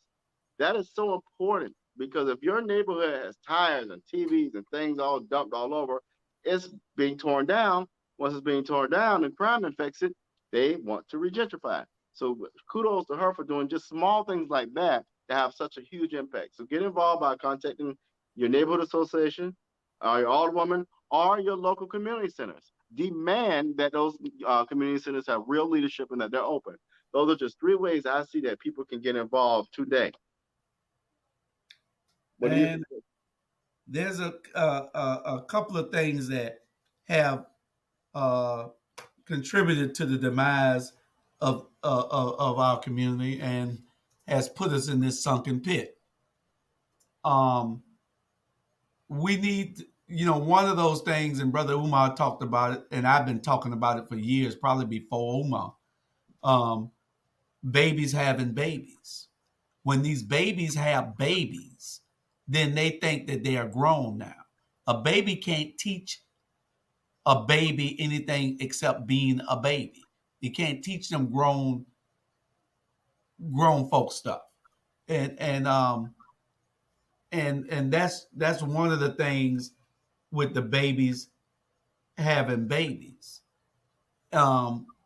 That is so important because if your neighborhood has tires and TVs and things all dumped all over, it's being torn down. Once it's being torn down and crime infects it, they want to regentrify it. So kudos to her for doing just small things like that have such a huge impact. So get involved by contacting your neighborhood association, your alderwoman, or your local community centers. Demand that those community centers have real leadership and that they're open. Those are just three ways I see that people can get involved today. What do you And think? there's a couple of things that have uh, contributed to the demise of our community and has put us in this sunken pit. Um, we need, one of those things, and Brother Umar talked about it, and I've been talking about it for years, probably before Umar. Um, Babies having babies. When these babies have babies, then they think that they are grown now. A baby can't teach a baby anything except being a baby. You can't teach them grown folk stuff. And that's one of the things with the babies having babies.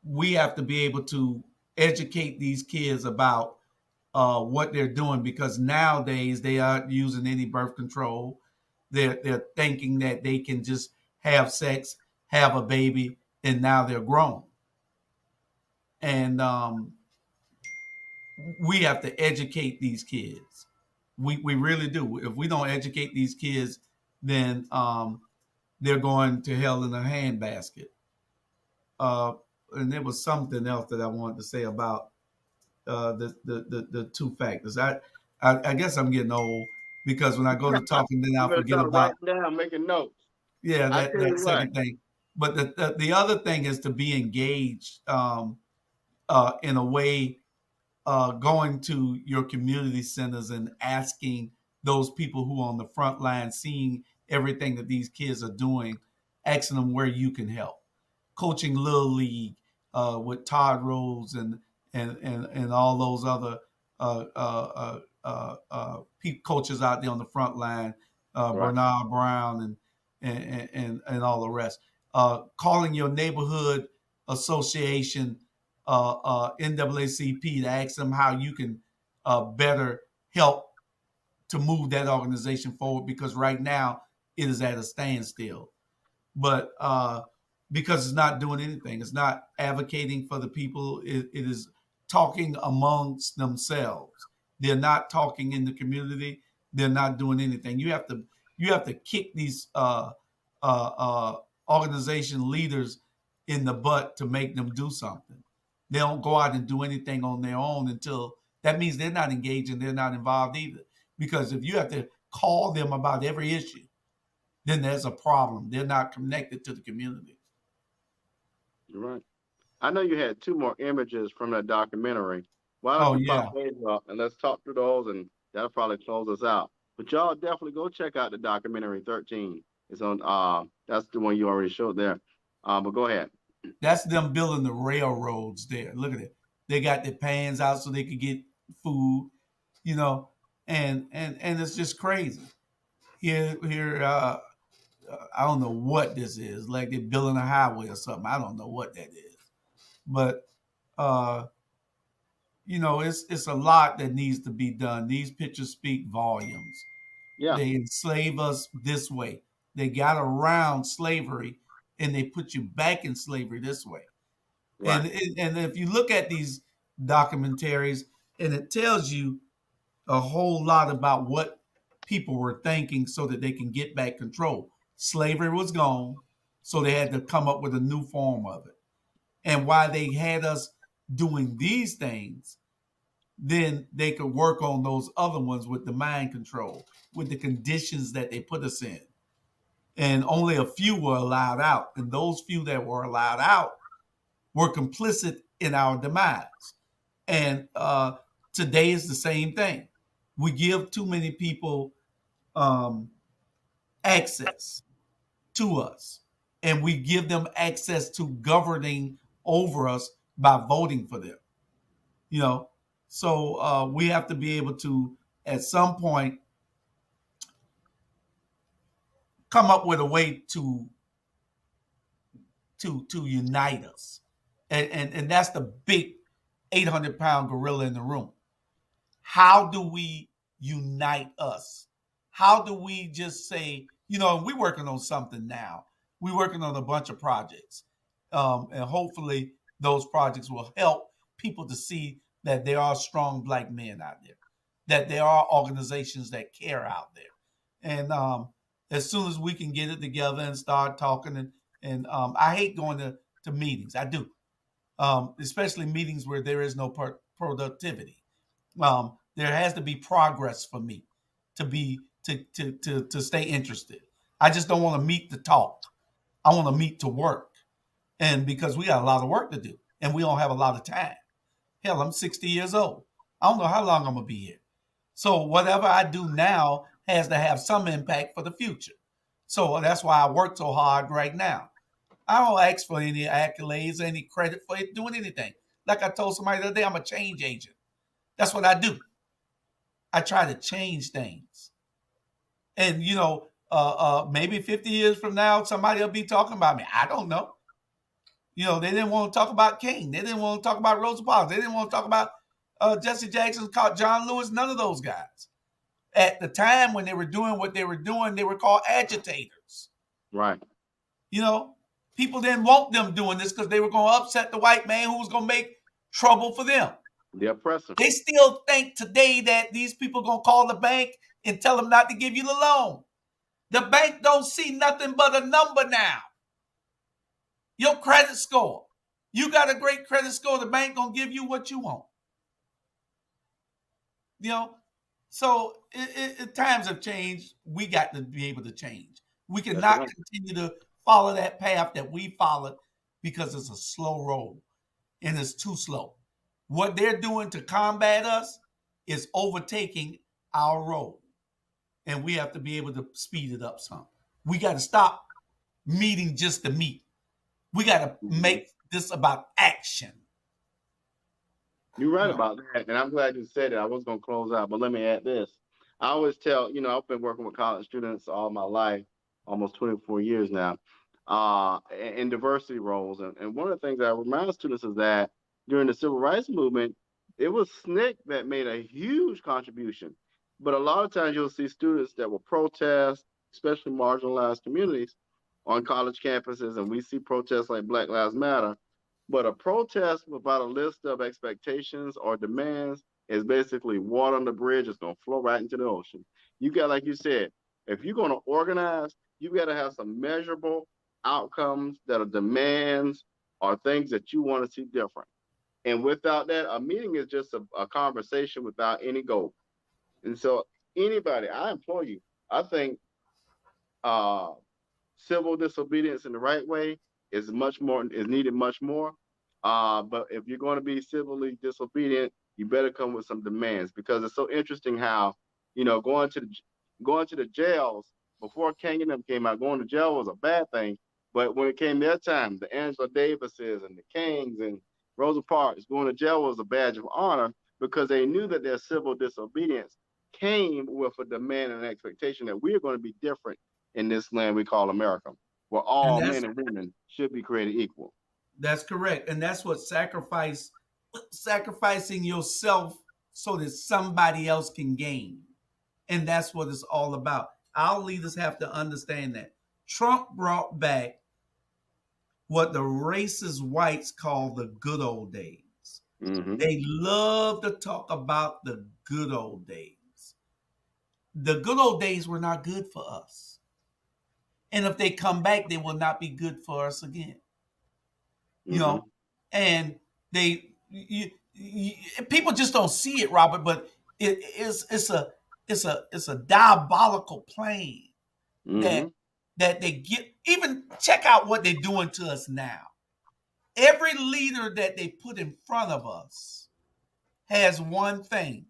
We have to be able to educate these kids about what they're doing because nowadays they aren't using any birth control. They're thinking that they can just have sex, have a baby, and now they're grown. And we have to educate these kids. We really do. If we don't educate these kids, then they're going to hell in a handbasket. And there was something else that I wanted to say about the two factors. I guess I'm getting old because when I go to talking, then You I better forget start about writing down, making notes. I that tell you what, second thing. But the other thing is to be engaged in a way, going to your community centers and asking those people who are on the front line, seeing everything that these kids are doing, asking them where you can help. Coaching Little League with Todd Rose and all those other coaches out there on the front line, right, Bernard Brown and all the rest. Calling your neighborhood association, NAACP, to ask them how you can better help to move that organization forward because right now it is at a standstill. But because it's not doing anything, it's not advocating for the people. It is talking amongst themselves. They're not talking in the community. They're not doing anything. You have to kick these uh, organization leaders in the butt to make them do something. They don't go out and do anything on their own until that means they're not engaged and they're not involved either. Because if you have to call them about every issue, then there's a problem. They're not connected to the community. you're right. I know you had two more images from that documentary. Why don't Oh you pop yeah, those up and let's talk through those, and that'll probably close us out. But y'all definitely go check out the documentary 13. It's on. That's the one you already showed there. But go ahead. that's them building the railroads there. Look at it. They got their pans out so they could get food, you know, and it's just crazy. Here, I don't know what this is. Like they're building a highway or something. I don't know what that is, but uh, it's a lot that needs to be done. These pictures speak volumes. Yeah. They enslave us this way. They got around slavery and they put you back in slavery this way. Right. And if you look at these documentaries, and it tells you a whole lot about what people were thinking so that they can get back control. Slavery was gone, so they had to come up with a new form of it. And why they had us doing these things then they could work on those other ones with the mind control, with the conditions that they put us in. And only a few were allowed out. And those few that were allowed out were complicit in our demise. And today is the same thing. We give too many people um, access to us, and we give them access to governing over us by voting for them. You know, so we have to be able to, at some point, come up with a way to unite us, and that's the big 800-pound gorilla in the room. How do we unite us? How do we just say, we're working on something now. We're working on a bunch of projects. And hopefully those projects will help people to see that there are strong black men out there, that there are organizations that care out there. And as soon as we can get it together and start talking, and I hate going to meetings. I do, especially meetings where there is no productivity. There has to be progress for me to be to stay interested. I just don't want to meet to talk. I want to meet to work, and because we got a lot of work to do, and we don't have a lot of time. Hell, I'm 60 years old. I don't know how long I'm gonna be here. So whatever I do now has to have some impact for the future. So that's why I work so hard right now. I don't ask for any accolades, any credit for doing anything. Like I told somebody the other day, I'm a change agent. That's what I do. I try to change things. And, maybe 50 years from now, somebody will be talking about me. I don't know. They didn't want to talk about King. They didn't want to talk about Rosa Parks. They didn't want to talk about Jesse Jackson, John Lewis, none of those guys. At the time when they were doing what they were doing, they were called agitators. Right. People didn't want them doing this because they were going to upset the white man who was going to make trouble for them. The oppressor. They still think today that these people going to call the bank and tell them not to give you the loan. The bank don't see nothing but a number now. Your credit score. You got a great credit score, the bank going to give you what you want. So times have changed. We got to be able to change. We cannot continue to follow that path that we followed because it's a slow road and it's too slow. What they're doing to combat us is overtaking our road, and we have to be able to speed it up some. We got to stop meeting just to meet. We got to make this about action. You're right about that, and I'm glad you said it. I was going to close out, but let me add this. I always tell, I've been working with college students all my life, almost 24 years now, in diversity roles. And one of the things I remind students is that during the civil rights movement, it was SNCC that made a huge contribution. But a lot of times you'll see students that will protest, especially marginalized communities, on college campuses, and we see protests like Black Lives Matter. But a protest without a list of expectations or demands is basically water on the bridge. It's going to flow right into the ocean. You got, like you said, if you're going to organize, you got to have some measurable outcomes that are demands or things that you want to see different. And without that, a meeting is just a conversation without any goal. And so anybody, I implore you, I think civil disobedience in the right way is needed much more. But if you're going to be civilly disobedient, you better come with some demands, because it's so interesting how, going to the jails before King and them came out, going to jail was a bad thing. But when it came their time, the Angela Davises and the Kings and Rosa Parks, going to jail was a badge of honor, because they knew that their civil disobedience came with a demand and an expectation that we are going to be different in this land we call America, where all men and women should be created equal. That's correct. And that's what sacrificing yourself so that somebody else can gain. And that's what it's all about. Our leaders have to understand that. Trump brought back what the racist whites call the good old days. Mm-hmm. They love to talk about the good old days. The good old days were not good for us. And if they come back, they will not be good for us again. And people just don't see it, Robert. But it's a diabolical plan that Mm-hmm. they get. Even check out what they're doing to us now. Every leader that they put in front of us has one thing,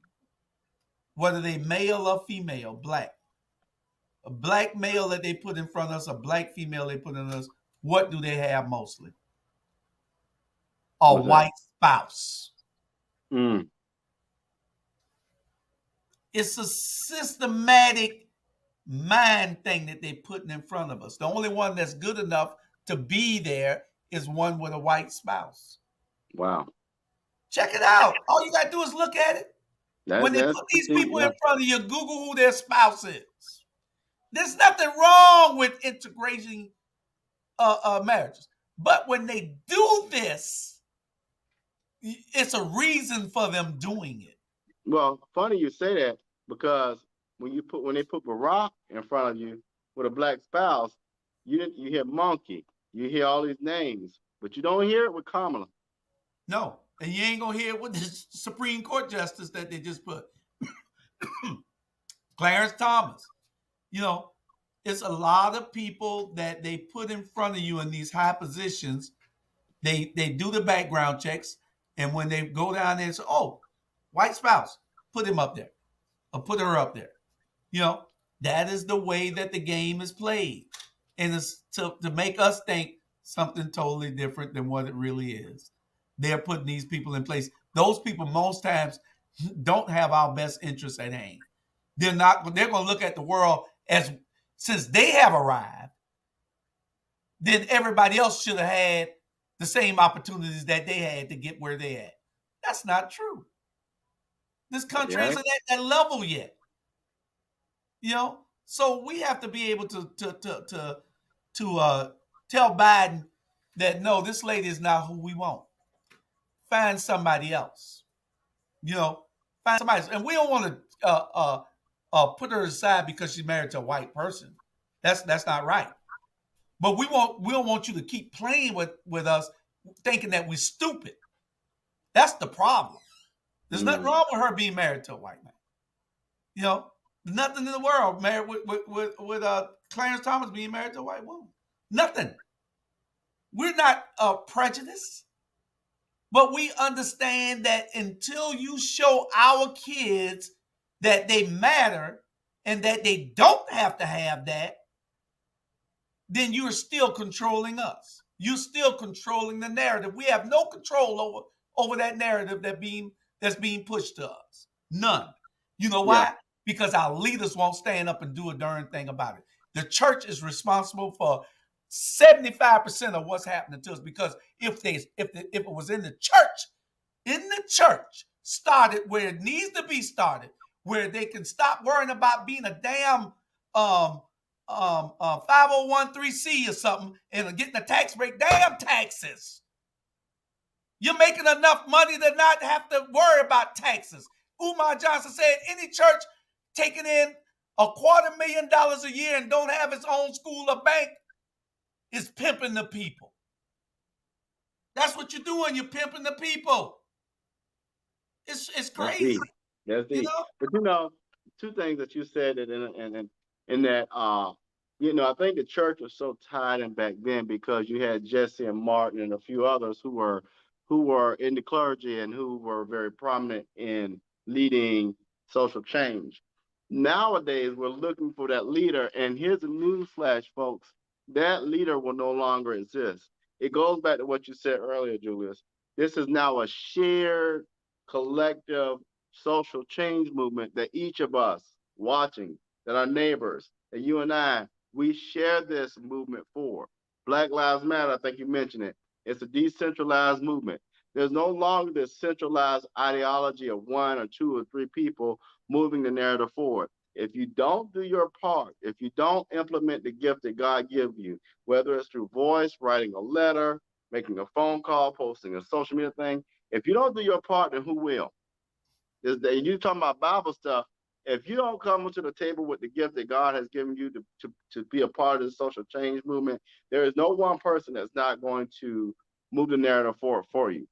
whether they male or female, black. A black male that they put in front of us, a black female they put in us, what do they have mostly? A What's that? white spouse. Mm. It's a systematic mind thing that they're putting in front of us. The only one that's good enough to be there is one with a white spouse. Wow. Check it out. All you got to do is look at it. When they That's put these people yeah. in front of you, Google who their spouse is. There's nothing wrong with integrating marriages. But when they do this, it's a reason for them doing it. Well, funny you say that because when they put Barack in front of you with a black spouse, you hear monkey, you hear all these names, but you don't hear it with Kamala. No. And you ain't going to hear it with the Supreme Court justice that they just put. Clarence Thomas. You know, it's a lot of people that they put in front of you in these high positions. They do the background checks, and when they go down there and say, "Oh, white spouse, put him up there, or put her up there," you know, that is the way that the game is played, and it's to make us think something totally different than what it really is. They're putting these people in place. Those people most times don't have our best interests at hand. They're not. They're going to look at the world as since they have arrived, then everybody else should have had the same opportunities that they had to get where they at. That's not true. This country Yeah. isn't at that level yet. You know, so we have to be able to tell Biden that no, this lady is not who we want. Find somebody else. You know, find somebody else. And we don't want to put her aside because she's married to a white person. That's not right. But we don't want you to keep playing with us, thinking that we're stupid. That's the problem. There's nothing Mm. wrong with her being married to a white man. You know, nothing in the world married with Clarence Thomas being married to a white woman. Nothing. We're not prejudiced, but we understand that until you show our kids that they matter and that they don't have to have that, then you're still controlling us. You're still controlling the narrative. We have no control over that narrative that's being pushed to us. None. You know Yeah. why? Because our leaders won't stand up and do a darn thing about it. The church is responsible for 75% of what's happening to us because if it was in the church, started where it needs to be started, where they can stop worrying about being a damn 5013C or something and getting a tax break. Damn taxes. You're making enough money to not have to worry about taxes. Umar Johnson said any church taking in $250,000 a year and don't have its own school or bank is pimping the people. That's what you're doing. You're pimping the people. It's That's crazy. deep. That's You deep. know? But two things that you said that in that I think the church was so tied in back then because you had Jesse and Martin and a few others who were in the clergy and who were very prominent in leading social change. Nowadays, we're looking for that leader, and here's a news flash, folks. That leader will no longer exist. It goes back to what you said earlier, Julius. This is now a shared collective social change movement that each of us watching, that our neighbors, that you and I, we share this movement for. Black Lives Matter, I think you mentioned it. It's a decentralized movement. There's no longer this centralized ideology of one or two or three people moving the narrative forward. If you don't do your part, if you don't implement the gift that God gives you, whether it's through voice, writing a letter, making a phone call, posting a social media thing, if you don't do your part, then who will? Is that you talking about Bible stuff? If you don't come to the table with the gift that God has given you to be a part of the social change movement, there is no one person that's not going to move the narrative forward for you.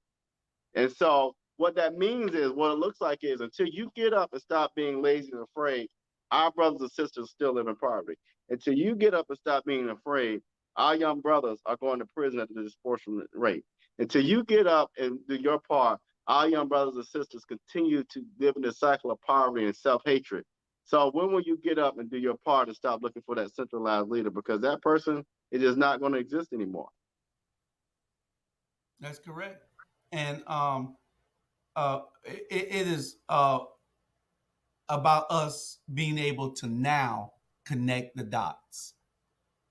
And so what that means is, what it looks like is, until you get up and stop being lazy and afraid, our brothers and sisters still live in poverty. Until you get up and stop being afraid, our young brothers are going to prison at the disproportionate rate. Until you get up and do your part, our young brothers and sisters continue to live in this cycle of poverty and self-hatred. So when will you get up and do your part and stop looking for that centralized leader? Because that person is just not going to exist anymore. That's correct. And it is about us being able to now connect the dots.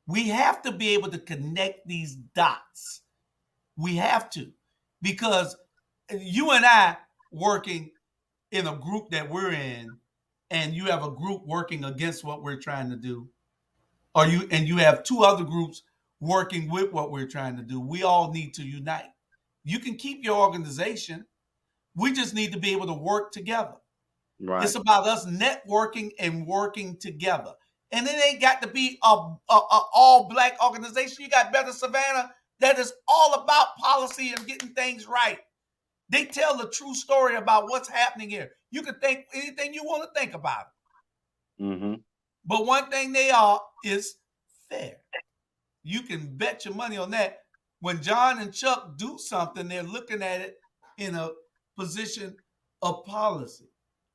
We have to be able to connect these dots. We have to, because you and I working in a group that we're in, and you have a group working against what we're trying to do, or you have two other groups working with what we're trying to do. We all need to unite. You can keep your organization. We just need to be able to work together. Right. It's about us networking and working together. And it ain't got to be a all black organization. You got Better Savannah that is all about policy and getting things right. They tell the true story about what's happening here. You can think anything you want to think about it. Mm-hmm. But one thing they are is fair. You can bet your money on that. When John and Chuck do something, they're looking at it in a position of policy.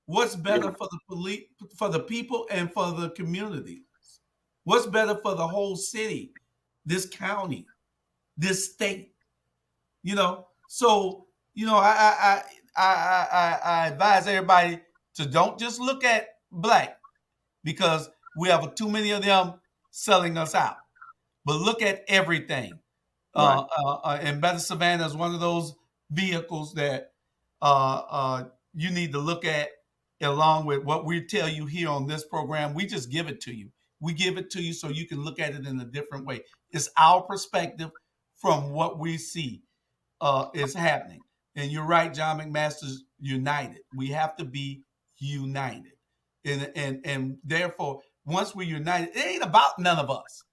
What's better for the police, for the people, and for the community? What's better for the whole city, this county, this state? So I advise everybody to don't just look at black, because we have too many of them selling us out, but look at everything. Right. And Better Savannah is one of those vehicles that you need to look at, along with what we tell you here on this program. We just give it to you. We give it to you so you can look at it in a different way. It's our perspective from what we see is happening. And you're right, John McMaster's united. We have to be united. And therefore, once we're united, it ain't about none of us.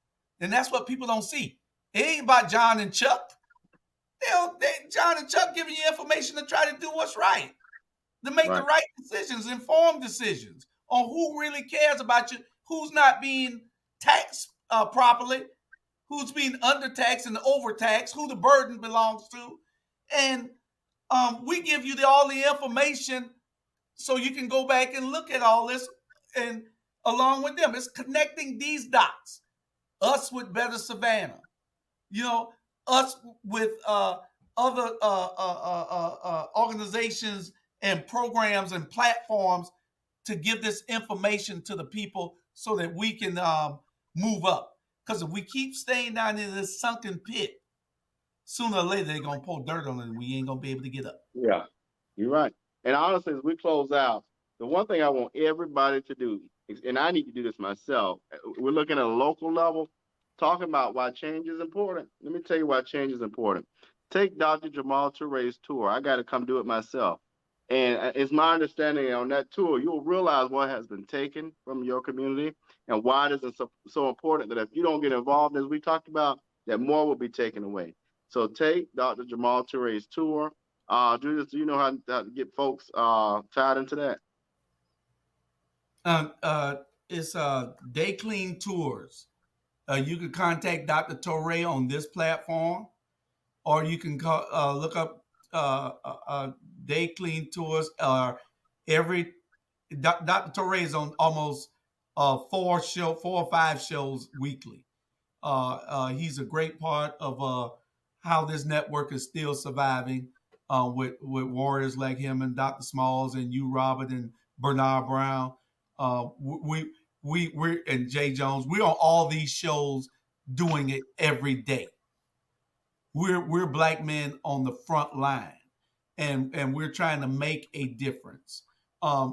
And that's what people don't see. It ain't about John and Chuck. John and Chuck giving you information to try to do what's right, to make the right decisions, informed decisions on who really cares about you, who's not being taxed properly, who's being undertaxed and overtaxed, who the burden belongs to. And we give you all the information so you can go back and look at all this, and along with them. It's connecting these dots. Us with Better Savannah. Us with other organizations and programs and platforms to give this information to the people so that we can move up. Because if we keep staying down in this sunken pit, sooner or later they're going to pour dirt on it and we ain't going to be able to get up. Yeah, you're right. And honestly, as we close out, the one thing I want everybody to do, and I need to do this myself, we're looking at a local level, talking about why change is important. Let me tell you why change is important. Take Dr. Jamal Touré's tour. I got to come do it myself. And it's my understanding on that tour, you'll realize what has been taken from your community and why it is so important that if you don't get involved, as we talked about, that more will be taken away. So take Dr. Jamal Touré's tour. Julius, do you know how to get folks tied into that? It's Day Clean Tours. You can contact Dr. Touré on this platform, or you can look up Day Clean Tours. Dr. Touré is on almost 4 or 5 shows weekly. He's a great part of how this network is still surviving with warriors like him and Dr. Smalls and you, Robert, and Bernard Brown. We're and Jay Jones. We're on all these shows doing it every day. We're black men on the front line, and we're trying to make a difference.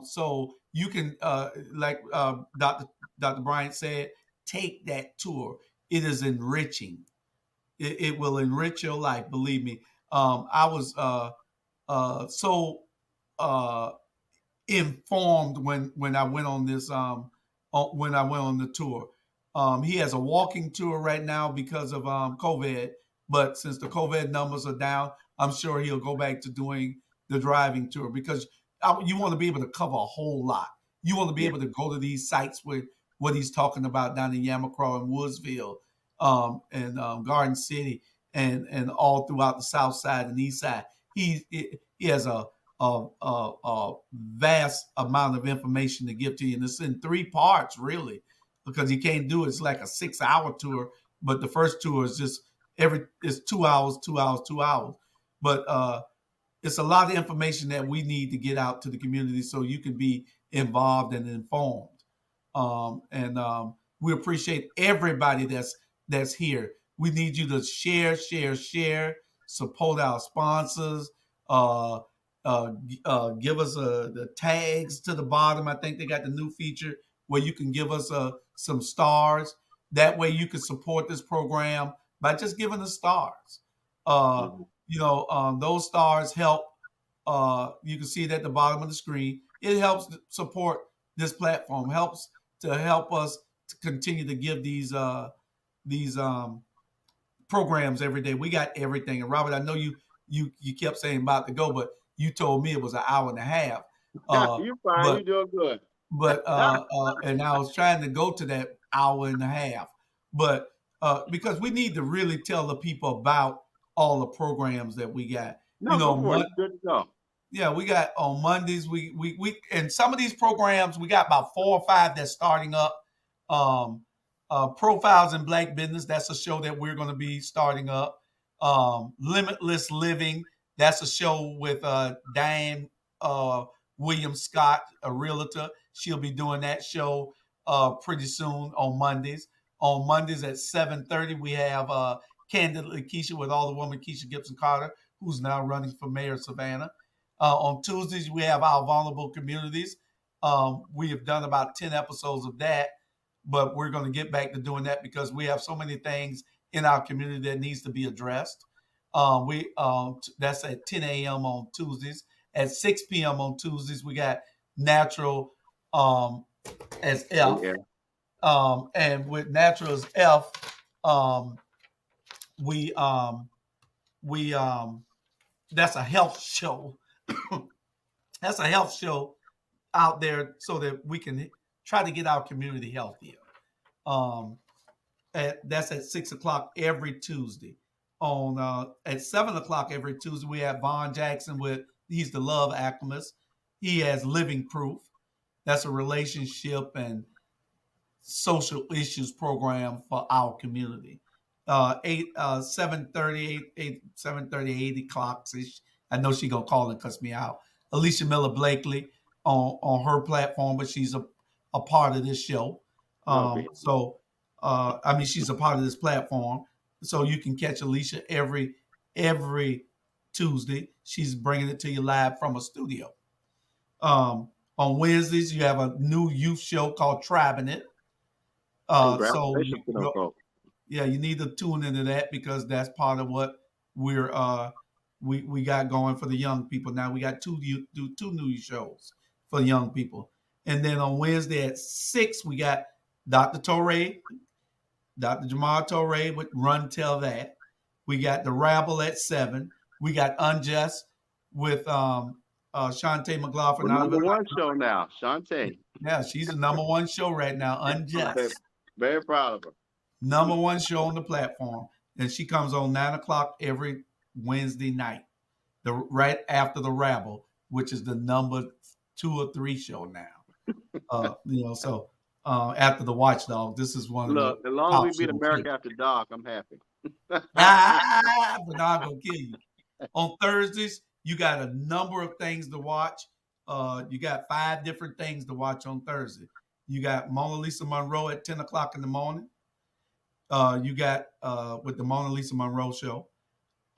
So you can, like Dr. Bryant said, take that tour. It is enriching. It will enrich your life. Believe me. I was so informed when I went on this when I went on the tour. He has a walking tour right now because of COVID, but since the COVID numbers are down, I'm sure he'll go back to doing the driving tour, because you want to be able to cover a whole lot. You want to be Yeah. able to go to these sites with what he's talking about down in Yamacraw and Woodsville, and Garden City, and all throughout the South Side and East Side. He has a vast amount of information to give to you, and it's in 3 parts really, because he can't do it. It's like a 6 hour tour, but the first tour is just it's 2 hours, 2 hours, 2 hours. But it's a lot of information that we need to get out to the community so you can be involved and informed. And we appreciate everybody that's here. We need you to share, support our sponsors, uh, give us the tags to the bottom. I think they got the new feature where you can give us some stars. That way you can support this program by just giving us stars. Uh, Mhm. those stars help. You can see it at the bottom of the screen. It helps support this platform, help us to continue to give these programs every day. We got everything. And Robert, I know you kept saying about to go, but you told me it was an hour and a half. Uh, You fine. but You doing good. and I was trying to go to that hour and a half, but because we need to really tell the people about all the programs that we got. No, go for it. You good to go. Yeah, we got on Mondays. We and some of these programs we got about 4 or 5 that's starting up. Um, Profiles in Black Business. That's a show that we're going to be starting up. Limitless Living. That's a show with Diane Williams Scott, a realtor. She'll be doing that show pretty soon on Mondays. On Mondays at 7:30, we have Candidly Keisha with all the woman Keisha Gibson Carter, who's now running for mayor of Savannah. On Tuesdays, we have our vulnerable communities. We have done about 10 episodes of that, but we're going to get back to doing that because we have so many things in our community that needs to be addressed. That's at 10 a.m. on Tuesdays. At 6 p.m. on Tuesdays, we got Natural as F. Yeah. And with Natural as F, um, we we that's a health show. That's a health show out there so that we can try to get our community healthier. Um, that's at 6 o'clock every Tuesday. On At 7 o'clock every Tuesday, we have Vaughn Jackson with he's the love alchemist. He has Living Proof. That's a relationship and social issues program for our community. 8 o'clock. I know she gonna call and cuss me out. Alicia Miller Blakely on her platform, but she's a part of this show. Okay. I mean, she's a part of this platform, so you can catch Alicia every Tuesday. She's bringing it to you live from a studio. On Wednesdays, you have a new youth show called Tribing It. Congratulations to them folks. Yeah, you need to tune into that because that's part of what we got going for the young people. Now we got two new shows for young people, and then on Wednesday at 6 we got Dr. Torre, Dr. Jamar Torre with Run Tell That. We got the Rabble at 7. We got Unjust with Shantae McLaughlin. Well, number one show now, Shantae. Yeah, she's the number one show right now. Unjust. Very proud of her. Number one show on the platform, and she comes on 9 o'clock every Wednesday night, right after the Rabble, which is the number 2 or 3 show now. So after the Watch Dawgs, this is one of Look, the as long top as we beat shows America here. After Dark, I'm happy. But I'm gonna kill you. On Thursdays, you got a number of things to watch. You got 5 different things to watch on Thursday. You got Mona Lisa Monroe at 10 o'clock in the morning. You got with the Mona Lisa Monroe show.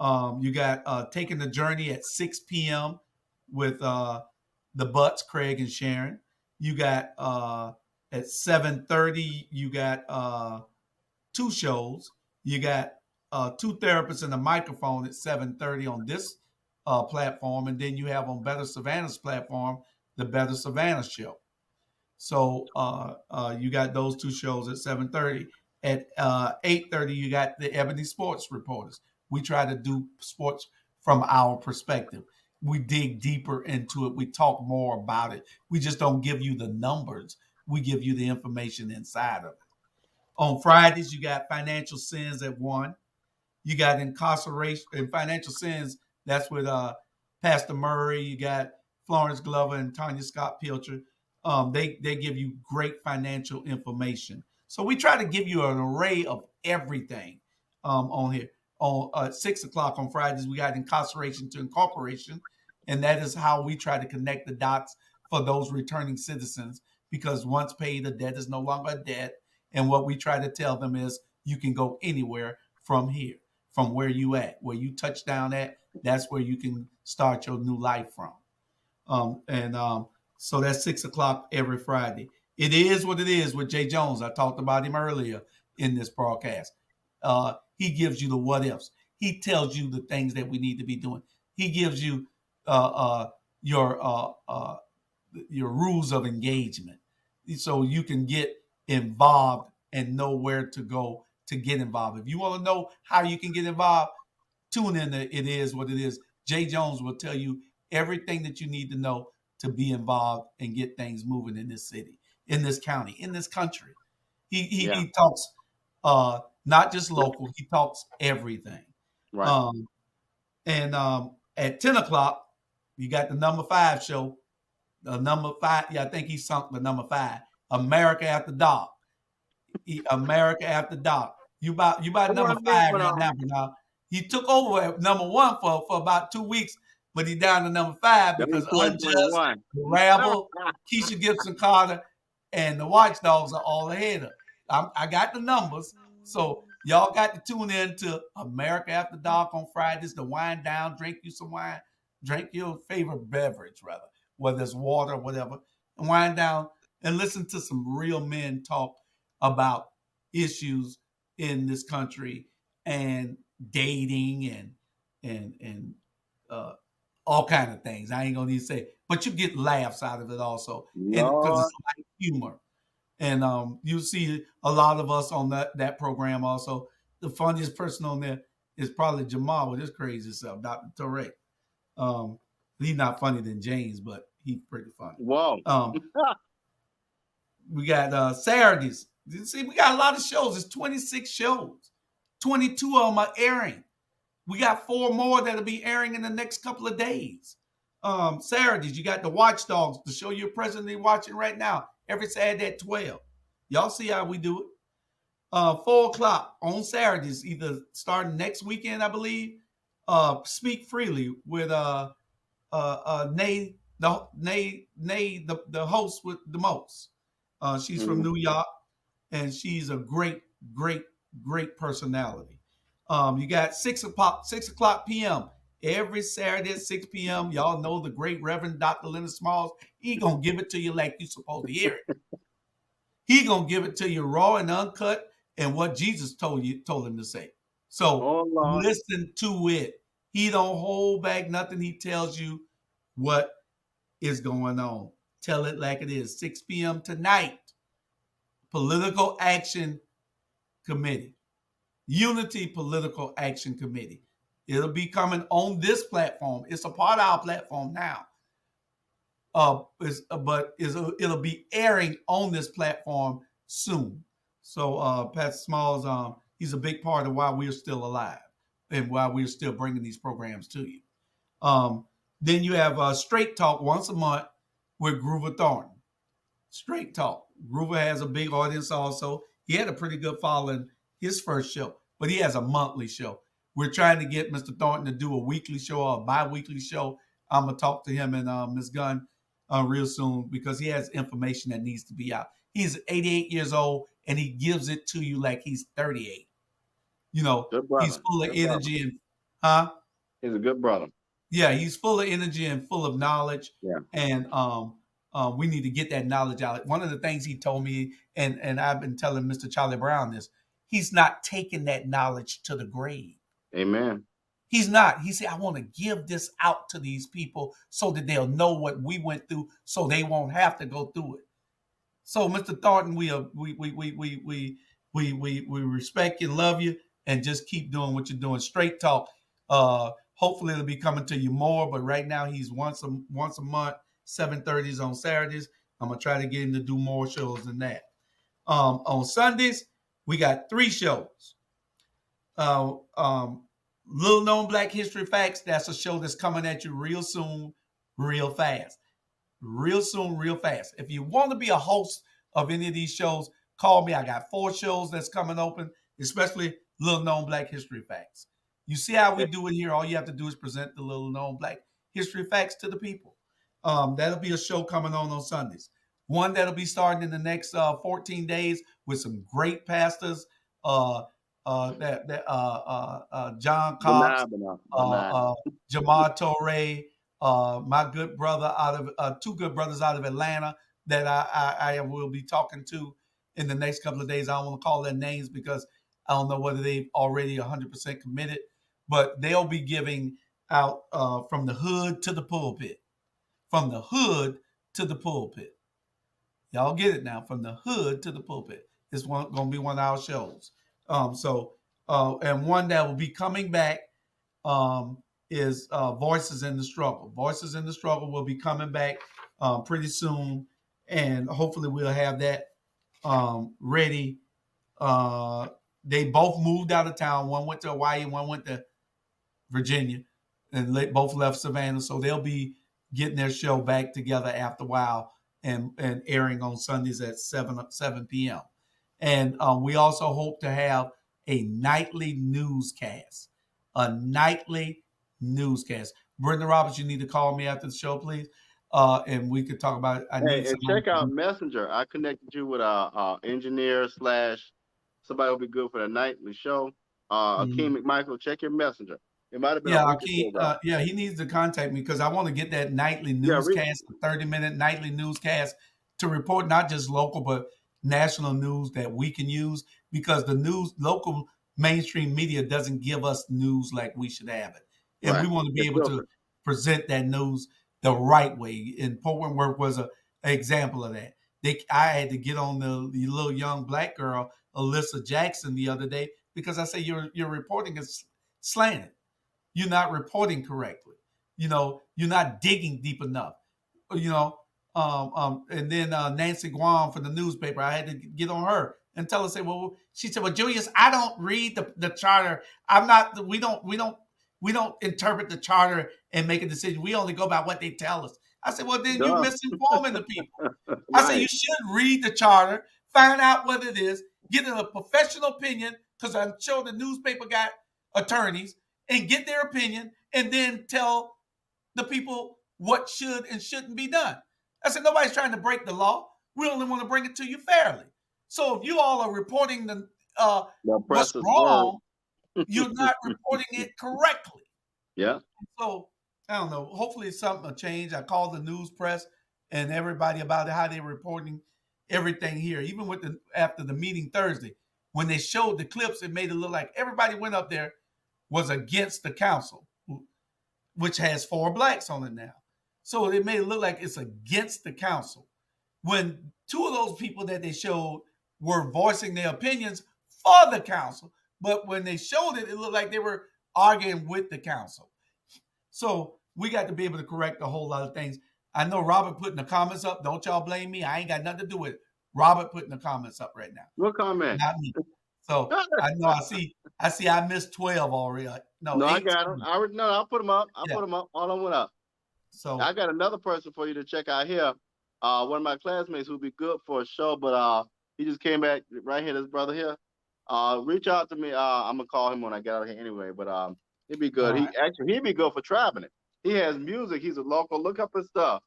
You got Taking the Journey at 6 p.m. with the Butts, Craig and Sharon. You got at 7:30, you got 2 shows. You got 2 therapists and a microphone at 7:30 on this platform, and then you have on Better Savannah's platform the Better Savannah show. So you got those 2 shows at 7:30. At 8:30, you got the Ebony Sports Reporters. We try to do sports from our perspective. we dig deeper into it. We talk more about it. We just don't give you the numbers. We give you the information inside of it. On Fridays, you got financial sins at 1. You got incarceration and financial sins. That's with Pastor Murray. You got Florence Glover and Tanya Scott Pilcher. They give you great financial information. So we try to give you an array of everything on here. On 6 o'clock on Fridays, we got incarceration to incorporation, and that is how we try to connect the dots for those returning citizens. Because once paid, a debt is no longer a debt, and what we try to tell them is you can go anywhere from here, from where you at, where you touch down at. That's where you can start your new life from. And So that's 6 o'clock every Friday. It is what it is with Jay Jones. I talked about him earlier in this broadcast. He gives you the what ifs. He tells you the things that we need to be doing. He gives you uh, uh, your uh, uh, your rules of engagement, so you can get involved and know where to go to get involved. If you want to know how you can get involved, tune in to It Is What It Is. Jay Jones will tell you everything that you need to know to be involved and get things moving in this city, in this county, in this country. Yeah. He talks not just local, he talks everything. Right. And at 10 o'clock, you got the number 5 show. The number 5, yeah, I think he sunk the number 5. America After Dark. America After Dark. You about Come number on, man. 5 But right now, Bernard. He took over at number 1 for about 2 weeks, but he down to number 5 that was because Unjust, 2021. Rabble, Keisha Gibson Carter, and the Watch Dogs are all ahead of. I got the numbers, so y'all got to tune in to America After Dark on Fridays to wind down, drink you some wine, drink your favorite beverage, rather, whether it's water or whatever, and wind down and listen to some real men talk about issues in this country and dating and uh, all kind of things. I ain't gonna need to say, but you get laughs out of it also, and because Lord. it's like humor. And you see a lot of us on that program also. The funniest person on there is probably Jamal with his crazy self, Dr. Torre. Um, he's not funnier than James, but he's pretty funny. Whoa. We got Saturdays. You see, we got a lot of shows. It's 26 shows. 22 of them are airing. We got 4 more that'll be airing in the next couple of days. Saturdays, you got the Watch Dawgs, the show you're presently watching right now, every Saturday at 12. Y'all see how we do it. 4 o'clock on Saturdays, either starting next weekend, I believe. Speak Freely with Nay, the host with the most. She's from New York, and she's a great, great, great personality. You got 6 o'clock p.m. every Saturday at 6 p.m. Y'all know the great Reverend Dr. Leonard Smalls. He gonna give it to you like you supposed to hear it. He gonna give it to you raw and uncut, and what Jesus told him to say. So Oh, Lord. listen to it. He don't hold back nothing. He tells you what is going on. Tell it like it is. 6 p.m. tonight. Political Action Committee. Unity Political Action Committee. It'll be coming on this platform. It's a part of our platform now. It'll be airing on this platform soon. So Pastor Smalls, he's a big part of why we're still alive and why we're still bringing these programs to you. Then you have Straight Talk once a month with Groover Thornton. Straight Talk. Groover has a big audience also. He had a pretty good following his first show, but he has a monthly show. We're trying to get Mr. Thornton to do a weekly show or a bi-weekly show. I'm going to talk to him and Ms. Gunn real soon because he has information that needs to be out. He's 88 years old, and he gives it to you like he's 38. You know, he's full of energy and, huh? He's a good brother. Yeah, he's full of energy and full of knowledge. Yeah. And we need to get that knowledge out. One of the things he told me, and I've been telling Mr. Charlie Brown this, he's not taking that knowledge to the grave. Amen. He's not. He said, I want to give this out to these people so that they'll know what we went through so they won't have to go through it. So, Mr. Thornton, we respect you, love you, and just keep doing what you're doing. Straight Talk Hopefully, it'll be coming to you more. But right now, he's once a month, 7:30s on Saturdays. I'm gonna try to get him to do more shows than that. On Sundays, we got 3 shows. Uh, um, Little known Black History Facts. That's a show that's coming at you real soon, real fast. Real soon, real fast. If you want to be a host of any of these shows, call me. I got 4 shows that's coming open, especially Little Known Black History Facts. You see how we do it here. All you have to do is present the Little Known Black History Facts to the people. That'll be a show coming on Sundays. One that'll be starting in the next 14 days with some great pastors. Uh, John Cox, Jamar Torre, my good brother out of 2 good brothers out of Atlanta that I will be talking to in the next couple of days. I don't want to call their names because I don't know whether they've already 100% committed, but they'll be giving out from the hood to the pulpit. From the hood to the pulpit. Y'all get it now. From the hood to the pulpit. It's going to be one of our shows. And one that will be coming back is Voices in the Struggle. Voices in the Struggle will be coming back pretty soon, and hopefully we'll have that ready. They both moved out of town. One went to Hawaii, one went to Virginia, and both left Savannah. So they'll be getting their show back together after a while and airing on Sundays at 7 p.m. And we also hope to have a nightly newscast. A nightly newscast. Brenda Roberts, you need to call me after the show, please. And we could talk about it. And check out Messenger. I connected you with our engineer / somebody will be good for the nightly show. Akeem McMichael, check your Messenger. It might have been Akeem, he needs to contact me because I want to get that nightly newscast, a 30-minute nightly newscast to report not just local but national news that we can use, because the local mainstream media doesn't give us news like we should have it. And we want to be able to present that news the right way. And Portland Work was an example of that. I had to get on the little young black girl, Alyssa Jackson, the other day because I say your reporting is slanted. You're not reporting correctly. You're not digging deep enough. And then Nancy Guam from the newspaper, I had to get on her and tell her, she said, well, Julius, I don't read the charter. We don't interpret the charter and make a decision. We only go by what they tell us. I said, well, then you're misinforming the people. I said, you should read the charter, find out what it is, get a professional opinion, because I'm sure the newspaper got attorneys, and get their opinion, and then tell the people what should and shouldn't be done. I said, nobody's trying to break the law. We only want to bring it to you fairly. So if you all are reporting what's wrong, you're not reporting it correctly. Yeah. So I don't know. Hopefully something will change. I called the news press and everybody about how they're reporting everything here. Even after the meeting Thursday, when they showed the clips, it made it look like everybody went up there was against the council, which has 4 blacks on it now. So it made it look like it's against the council. When 2 of those people that they showed were voicing their opinions for the council, but when they showed it, it looked like they were arguing with the council. So we got to be able to correct a whole lot of things. I know Robert putting the comments up. Don't y'all blame me. I ain't got nothing to do with it. Robert putting the comments up right now. What comment? Not me. So I know I see I missed 12 already. No, I got them. I'll put them up. Put them up. All of them went up. So I got another person for you to check out here. One of my classmates who'd be good for a show, but he just came back right here, this brother here. Reach out to me. I'm gonna call him when I get out of here anyway, but he'd be good. Right. He'd be good for traveling. He has music. He's a local. Look up his stuff.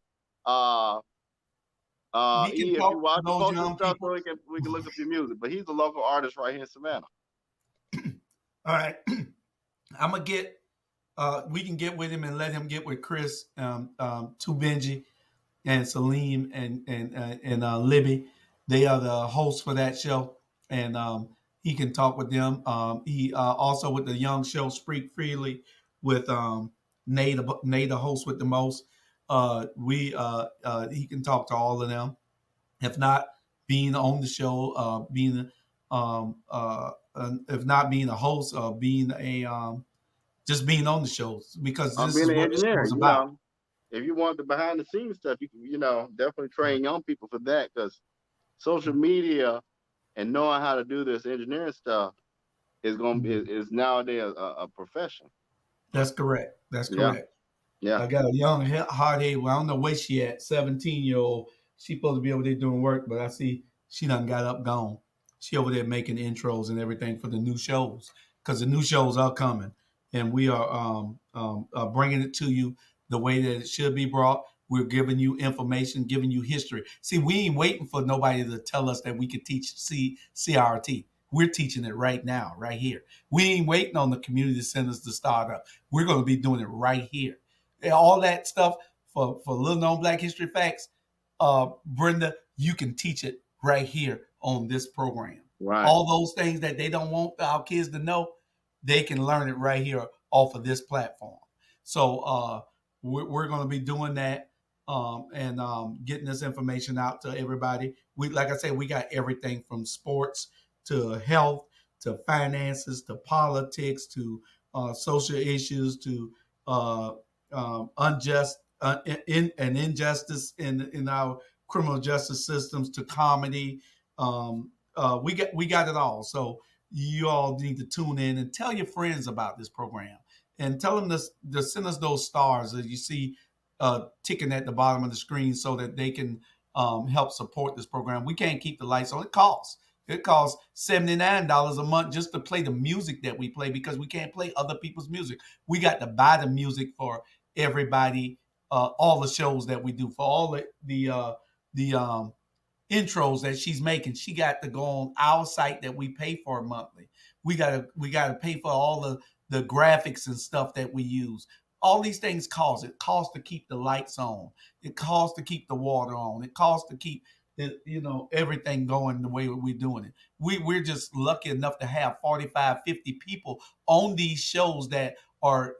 If you watch most of stuff, so we can look up your music. But he's a local artist right here in Savannah. All right, I'm gonna get. We can get with him and let him get with Chris, Benji, and Salim and Libby. They are the hosts for that show, and he can talk with them. He also with the young show Speak Freely with Nate, the host with the most. He can talk to all of them. If not being on the show, if not being a host, being just being on the shows, because I'm this being is an what the show engineer. is about. If you want the behind the scenes stuff, definitely train young people for that, because social media and knowing how to do this engineering stuff is going to be Mhm. is nowadays a profession. That's correct. That's Yeah, correct. yeah. I got a young hard-headed, well, I don't know where she at, 17-year-old. She supposed to be over there doing work, but I see she done got up, gone. She over there making intros and everything for the new shows, because the new shows are coming, and we are bringing it to you the way that it should be brought. We're giving you information, giving you history. See, we ain't waiting for nobody to tell us that we could teach CRT. We're teaching it right now, right here. We ain't waiting on the community centers to start up. We're going to be doing it right here. All that stuff for little known Black History facts, Brenda, you can teach it right here on this program. Right. All those things that they don't want our kids to know, they can learn it right here off of this platform. So we're going to be doing that, and getting this information out to everybody. We, like I said, we got everything from sports to health to finances to politics to social issues to uh, unjust and injustice in our criminal justice systems to comedy. We got it all. So you all need to tune in and tell your friends about this program, and tell them to send us those stars that you see ticking at the bottom of the screen, so that they can help support this program. We can't keep the lights on. It costs. It costs $79 a month just to play the music that we play, because we can't play other people's music. We got to buy the music for everybody, all the shows that we do, for all the intros that she's making. She got to go on our site that we pay for monthly. We gotta pay for all the graphics and stuff that we use. All these things cost. It costs to keep the lights on. It costs to keep the water on. It costs to keep everything going the way we're doing it. We're just lucky enough to have 45, 50 people on these shows that are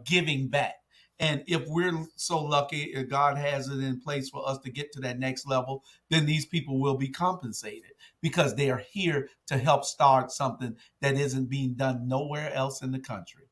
giving back. And if we're so lucky, if God has it in place for us to get to that next level, then these people will be compensated, because they are here to help start something that isn't being done nowhere else in the country.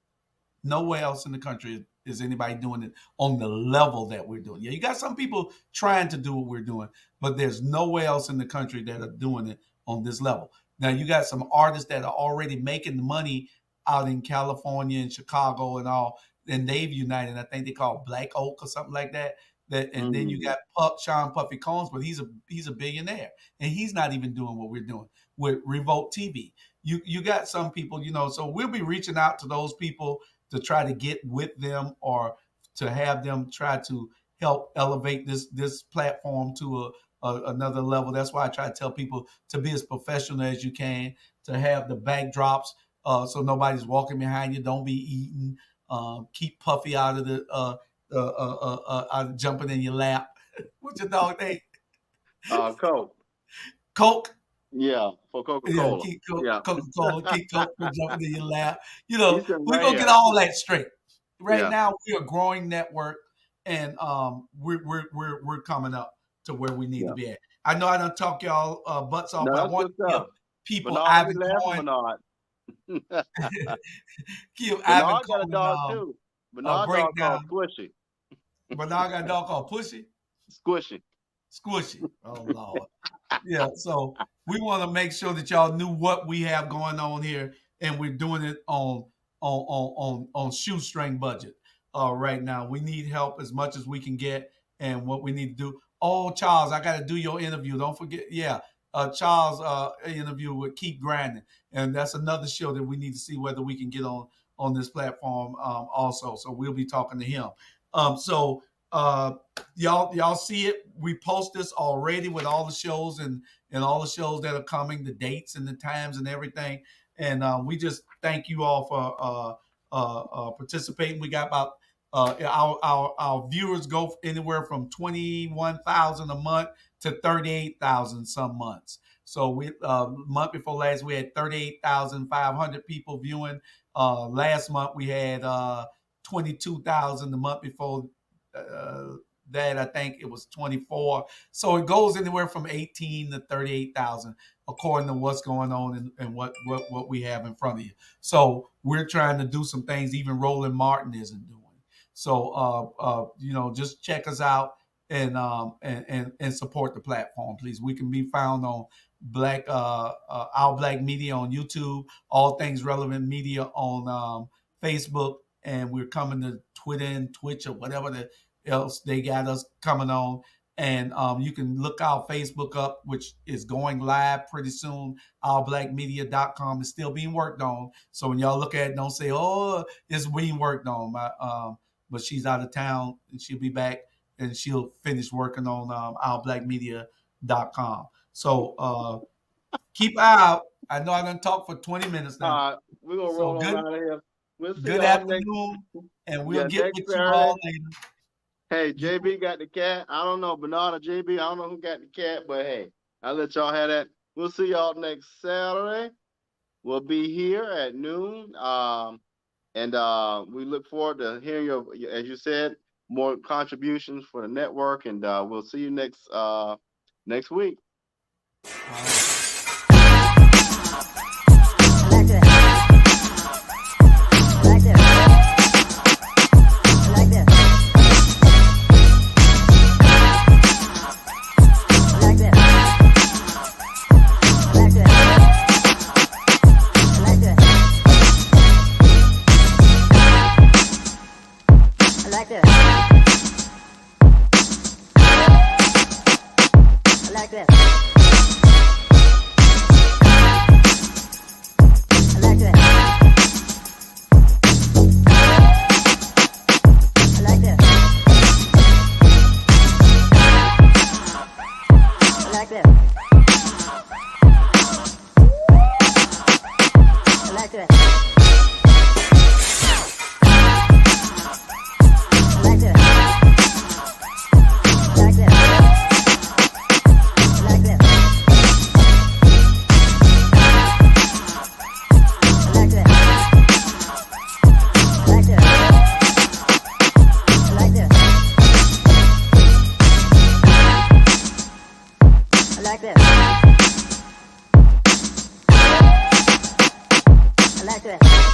Nowhere else in the country is anybody doing it on the level that we're doing. Yeah, you got some people trying to do what we're doing, but there's nowhere else in the country that are doing it on this level. Now, you got some artists that are already making money out in California and Chicago and all, and they've united. I think they call Black Oak or something like that. And then you Mm. got Sean Puffy Combs, but he's a billionaire, and he's not even doing what we're doing with Revolt TV. You got some people, so we'll be reaching out to those people to try to get with them, or to have them try to help elevate this platform to another level. That's why I try to tell people to be as professional as you can, to have the backdrops, so nobody's walking behind you. Don't be eating. Keep Puffy out of the jumping in your lap. What's your dog name? Coke. Coke. Yeah, for Yeah, Coca-Cola. keep Yeah. Coca-Cola, keep Coke from jumping in your lap. He's sitting We're right gonna get here. all that straight. Right Yeah, now, we are a growing network, and we're coming up to where we need to yeah. be at. I know I don't talk y'all butts off, No, but I that's want good to give stuff. people Bernard, we Ivan laughing, Coin, Bernard. give Ivan Bernard got a Coin dog too. a Bernard dog called breakdown. Squishy. But now I got a dog called Pussy, Squishy. Squishy. Oh Lord. Yeah, so we want to make sure that y'all knew what we have going on here, and we're doing it on shoestring budget. Right now, we need help as much as we can get, and what we need to do. Oh, Charles, I got to do your interview. Don't forget. Yeah, Charles, interview with Keep Grinding, and that's another show that we need to see whether we can get on this platform also. So we'll be talking to him. So uh, y'all see it. We post this already with all the shows and all the shows that are coming, the dates and the times and everything. And we just thank you all for participating. We got about our viewers go anywhere from 21,000 a month to 38,000 some months. So we month before last we had 38,500 people viewing. Last month we had 22,000. The month before that, I think it was 24. So it goes anywhere from 18 to 38,000, according to what's going on and what we have in front of you. So we're trying to do some things even Roland Martin isn't doing. So just check us out and support the platform, please. We can be found on Our Black Media on YouTube, All Things Relevant Media on Facebook, and we're coming to Twitter and Twitch or whatever else they got us coming on. And you can look our Facebook up, which is going live pretty soon. OurBlackMedia.com is still being worked on. So when y'all look at it, don't say, oh, it's being worked on. But she's out of town and she'll be back and she'll finish working on OurBlackMedia.com. So keep out. I know I done talked for 20 minutes now. We're going to roll on out of here. We'll see good afternoon, and we'll get with you all later. Hey, JB got the cat. I don't know, Bernard or JB. I don't know who got the cat, but hey, I'll let y'all have that. We'll see y'all next Saturday. We'll be here at noon. And we look forward to hearing your, as you said, more contributions for the network. And we'll see you next week. like that.